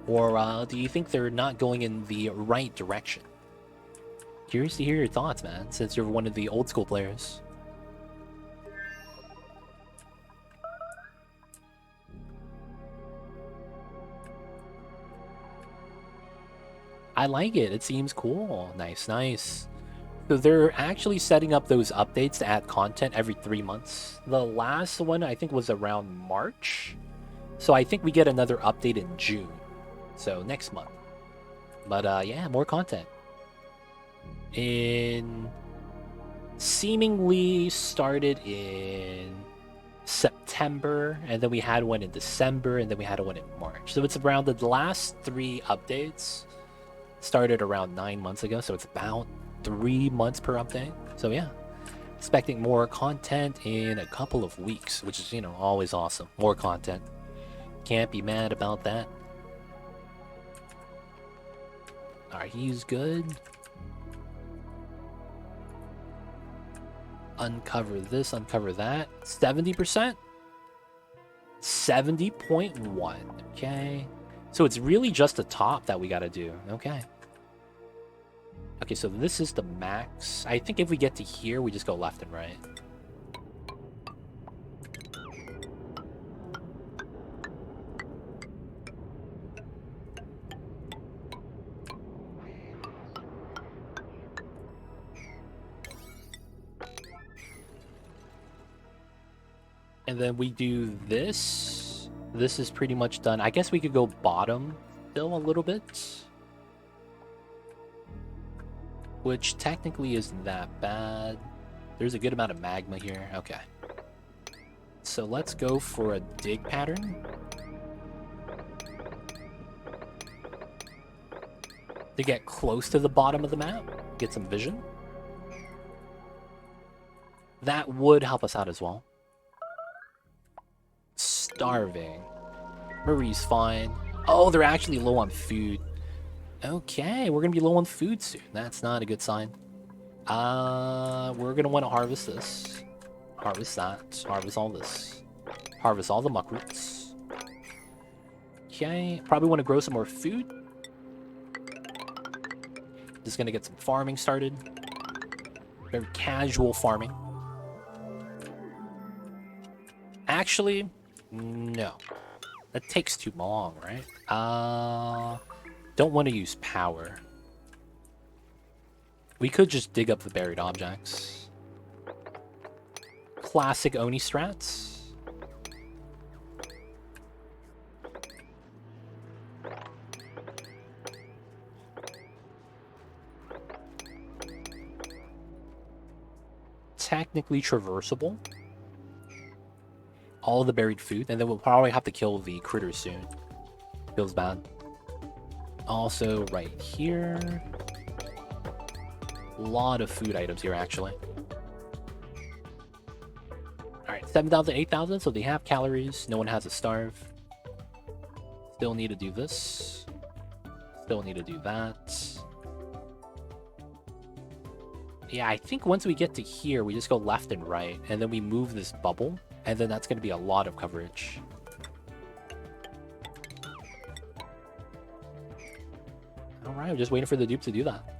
Or do you think they're not going in the right direction? Curious to hear your thoughts, man, since you're one of the old school players. I like it. It seems cool. Nice, nice. So they're actually setting up those updates to add content every 3 months. The last one, I think, was around March. So I think we get another update in June. So next month. But yeah, more content. Seemingly started in September, and then we had one in December, and then we had one in March. So it's around the last 3 updates started around 9 months ago, so it's about 3 months per update. So yeah, expecting more content in a couple of weeks, which is, you know, always awesome. More content. Can't be mad about that. Alright, he's good. Uncover this, uncover that. 70%? 70.1. Okay. So it's really just the top that we gotta do. Okay. Okay, so this is the max. I think if we get to here, we just go left and right. And then we do this. This is pretty much done. I guess we could go bottom still a little bit. Which technically isn't that bad. There's a good amount of magma here. Okay. So let's go for a dig pattern. To get close to the bottom of the map. Get some vision. That would help us out as well. Starving. Marie's fine. Oh, they're actually low on food. Okay, we're gonna be low on food soon. That's not a good sign. We're gonna want to harvest this. Harvest that. Harvest all this. Harvest all the muck roots. Okay, probably want to grow some more food. Just gonna get some farming started. Very casual farming. Actually, no. That takes too long, right? Don't want to use power. We could just dig up the buried objects. Classic Oni strats. Technically traversable. All the buried food, and then we'll probably have to kill the critters soon. Feels bad. Also, right here. A lot of food items here, actually. Alright, 7,000, 8,000, so they have calories. No one has to starve. Still need to do this. Still need to do that. Yeah, I think once we get to here, we just go left and right, and then we move this bubble, and then that's going to be a lot of coverage. Alright, I'm just waiting for the dupe to do that.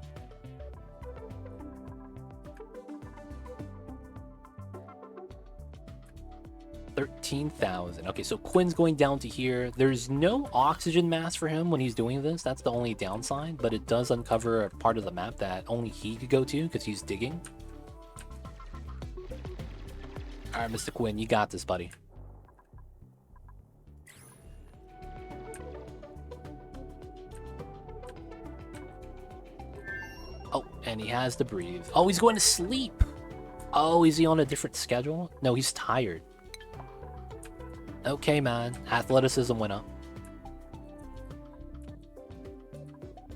$13,000. Okay, so Quinn's going down to here. There's no oxygen mask for him when he's doing this. That's the only downside, but it does uncover a part of the map that only he could go to because he's digging. Alright, Mr. Quinn, you got this, buddy. And he has to breathe. Oh, he's going to sleep. Oh, is he on a different schedule? No, he's tired. Okay, man. Athleticism went up.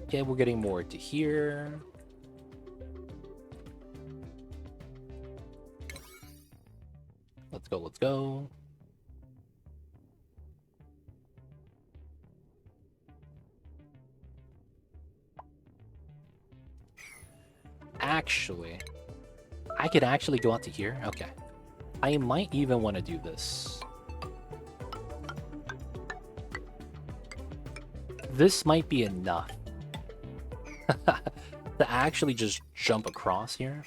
Okay, we're getting more to here. Let's go, let's go. Actually, I could actually go out to here. Okay. I might even want to do this. This might be enough to actually just jump across here.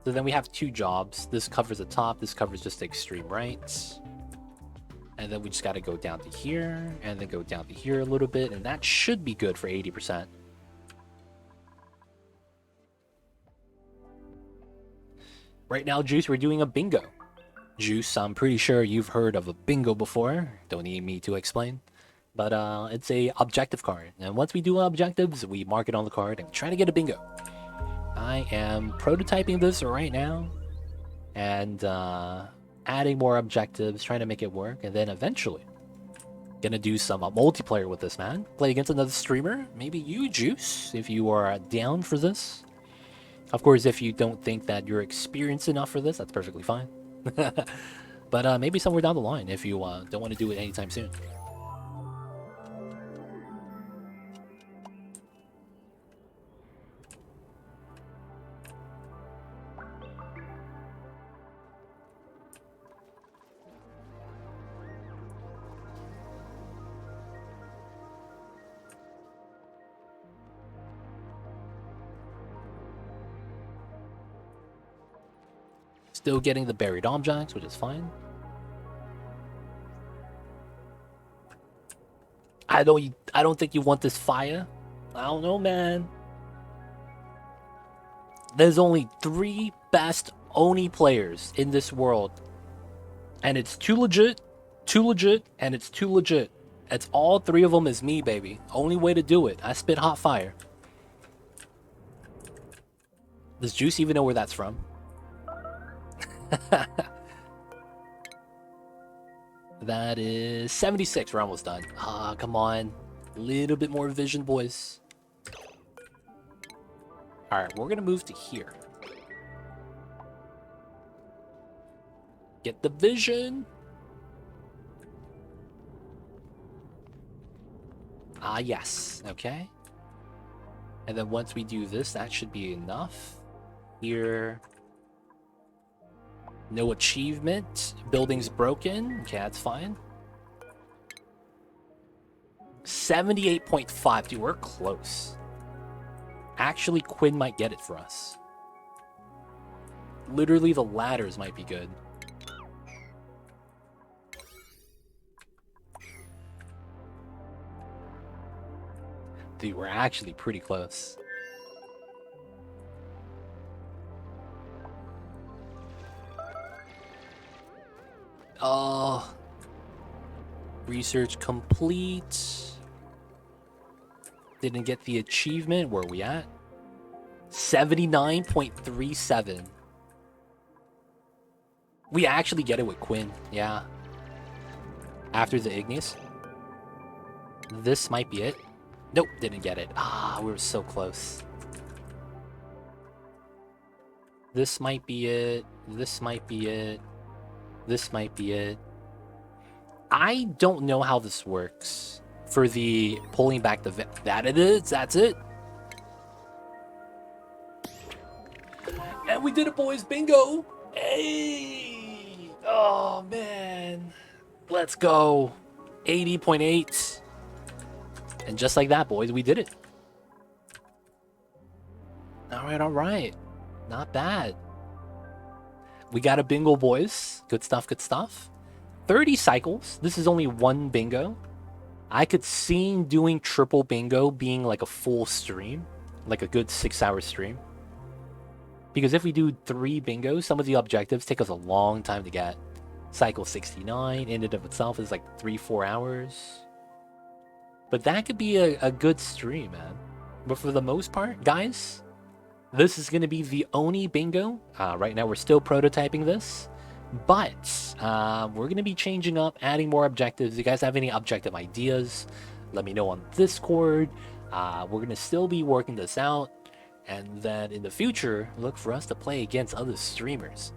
So then we have two jobs. This covers the top, this covers just the extreme right. And then we just got to go down to here, and then go down to here a little bit, and that should be good for 80%. Right now, Juice, we're doing a bingo. Juice, I'm pretty sure you've heard of a bingo before. Don't need me to explain. But it's a objective card. And once we do objectives, we mark it on the card and try to get a bingo. I am prototyping this right now. And adding more objectives, trying to make it work. And then eventually, gonna do some multiplayer with this, man. Play against another streamer. Maybe you, Juice, if you are down for this. Of course, if you don't think that you're experienced enough for this, that's perfectly fine. But maybe somewhere down the line, if you don't want to do it anytime soon. Still getting the buried objects, which is fine. I don't think you want this fire. I don't know, man. There's only 3 best Oni players in this world. And it's too legit, and it's too legit. It's all 3 of them is me, baby. Only way to do it. I spit hot fire. Does Juice even know where that's from? That is 76. We're almost done. Ah, come on. A little bit more vision, boys. Alright, we're gonna move to here. Get the vision. Ah, yes. Okay. And then once we do this, that should be enough. Here. No achievement. Building's broken. Okay, that's fine. 78.5. Dude, we're close. Actually, Quinn might get it for us. Literally, the ladders might be good. Dude, we're actually pretty close. Oh. Research complete. Didn't get the achievement. Where are we at? 79.37. We actually get it with Quinn. Yeah. After the Ignis. This might be it. Nope, didn't get it. Ah, we were so close. This might be it. This might be it. This might be it. I don't know how this works for the pulling back the that it is. That's it. And we did it, boys. Bingo. Hey. Oh, man. Let's go. 80.8. And just like that, boys, we did it. All right, all right. Not bad. We got a bingo, boys. Good stuff, good stuff. 30 cycles. This is only one bingo. I could see doing triple bingo being like a full stream. Like a good 6-hour stream. Because if we do 3 bingos, some of the objectives take us a long time to get. Cycle 69 in and of itself is like 3-4 hours. But that could be a good stream, man. But for the most part, guys, This is going to be the Oni Bingo. Right now, we're still prototyping this, but we're going to be changing up, adding more objectives. If you guys have any objective ideas, let me know on Discord. We're going to still be working this out, and then in the future, look for us to play against other streamers.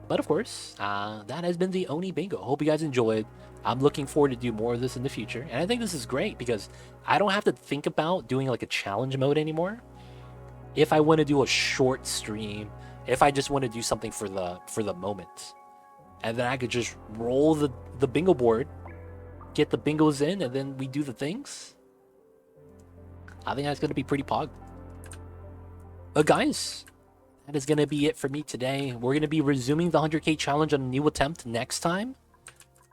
But of course, that has been the Oni Bingo. Hope you guys enjoyed. I'm looking forward to do more of this in the future, and I think this is great because I don't have to think about doing like a challenge mode anymore. If I want to do a short stream, if I just want to do something for the moment, and then I could just roll the bingo board, get the bingos in, and then we do the things. I think that's gonna be pretty pog. Guys, that is gonna be it for me today. We're gonna be resuming the 100k challenge on a new attempt next time,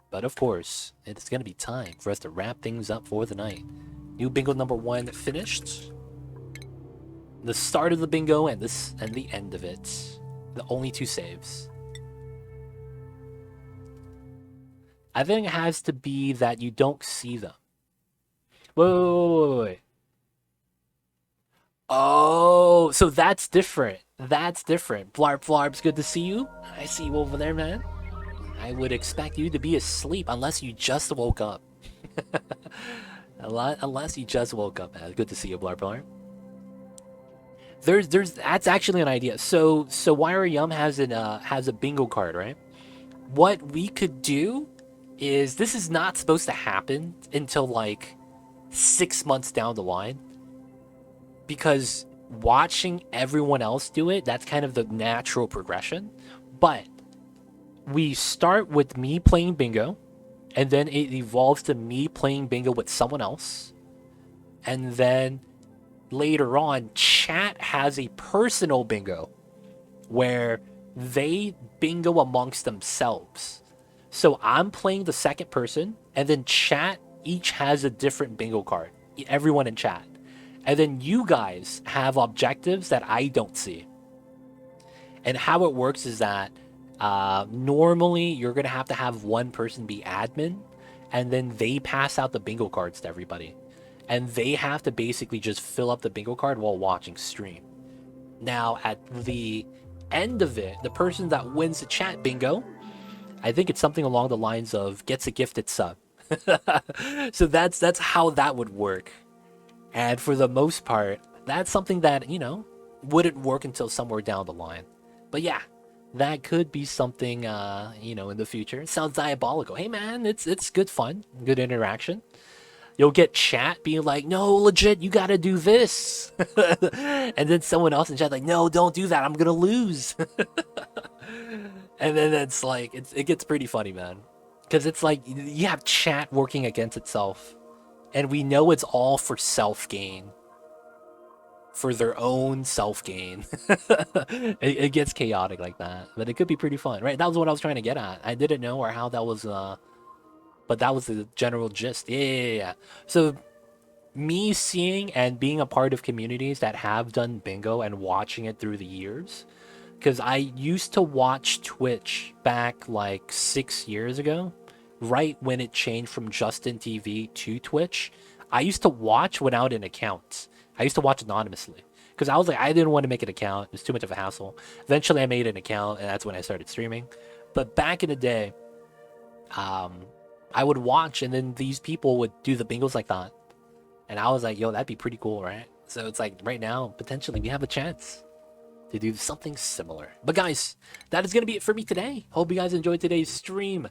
but of course, it's gonna be time for us to wrap things up for the night. New bingo number 1 finished. The start of the bingo and the end of it. The only 2 saves. I think it has to be that you don't see them. Wait. Oh, so that's different. That's different. Blarb, good to see you. I see you over there, man. I would expect you to be asleep unless you just woke up. Unless you just woke up, man. Good to see you, Blarb. There's that's actually an idea. So Wire Yum has a bingo card, right? What we could do is, this is not supposed to happen until like 6 months down the line, because watching everyone else do it, that's kind of the natural progression. But we start with me playing bingo, and then it evolves to me playing bingo with someone else, and then later on, chat has a personal bingo where they bingo amongst themselves. So I'm playing the second person, and then chat each has a different bingo card. Everyone in chat. And then you guys have objectives that I don't see. And how it works is that normally you're going to have one person be admin, and then they pass out the bingo cards to everybody. And they have to basically just fill up the bingo card while watching stream. Now, at the end of it, the person that wins the chat bingo, I think it's something along the lines of gets a gifted sub. So that's how that would work. And for the most part, that's something that, wouldn't work until somewhere down the line. But yeah, that could be something, in the future. It sounds diabolical. Hey man, it's good fun, good interaction. You'll get chat being like, no, legit, you gotta do this. And then someone else in chat like, no, don't do that, I'm gonna lose. And then it's like, it gets pretty funny, man. Because it's like, you have chat working against itself. And we know it's all for self-gain. For their own self-gain. It gets chaotic like that. But it could be pretty fun, right? That was what I was trying to get at. I didn't know or how that was... But that was the general gist. Yeah. So me seeing and being a part of communities that have done bingo and watching it through the years, because I used to watch Twitch back like 6 years ago, right when it changed from Justin TV to Twitch. I used to watch without an account. I used to watch anonymously because I was like, I didn't want to make an account. It was too much of a hassle. Eventually I made an account, and that's when I started streaming. But back in the day, I would watch, and then these people would do the bingos like that. And I was like, yo, that'd be pretty cool, right? So it's like, right now, potentially, we have a chance to do something similar. But guys, that is going to be it for me today. Hope you guys enjoyed today's stream.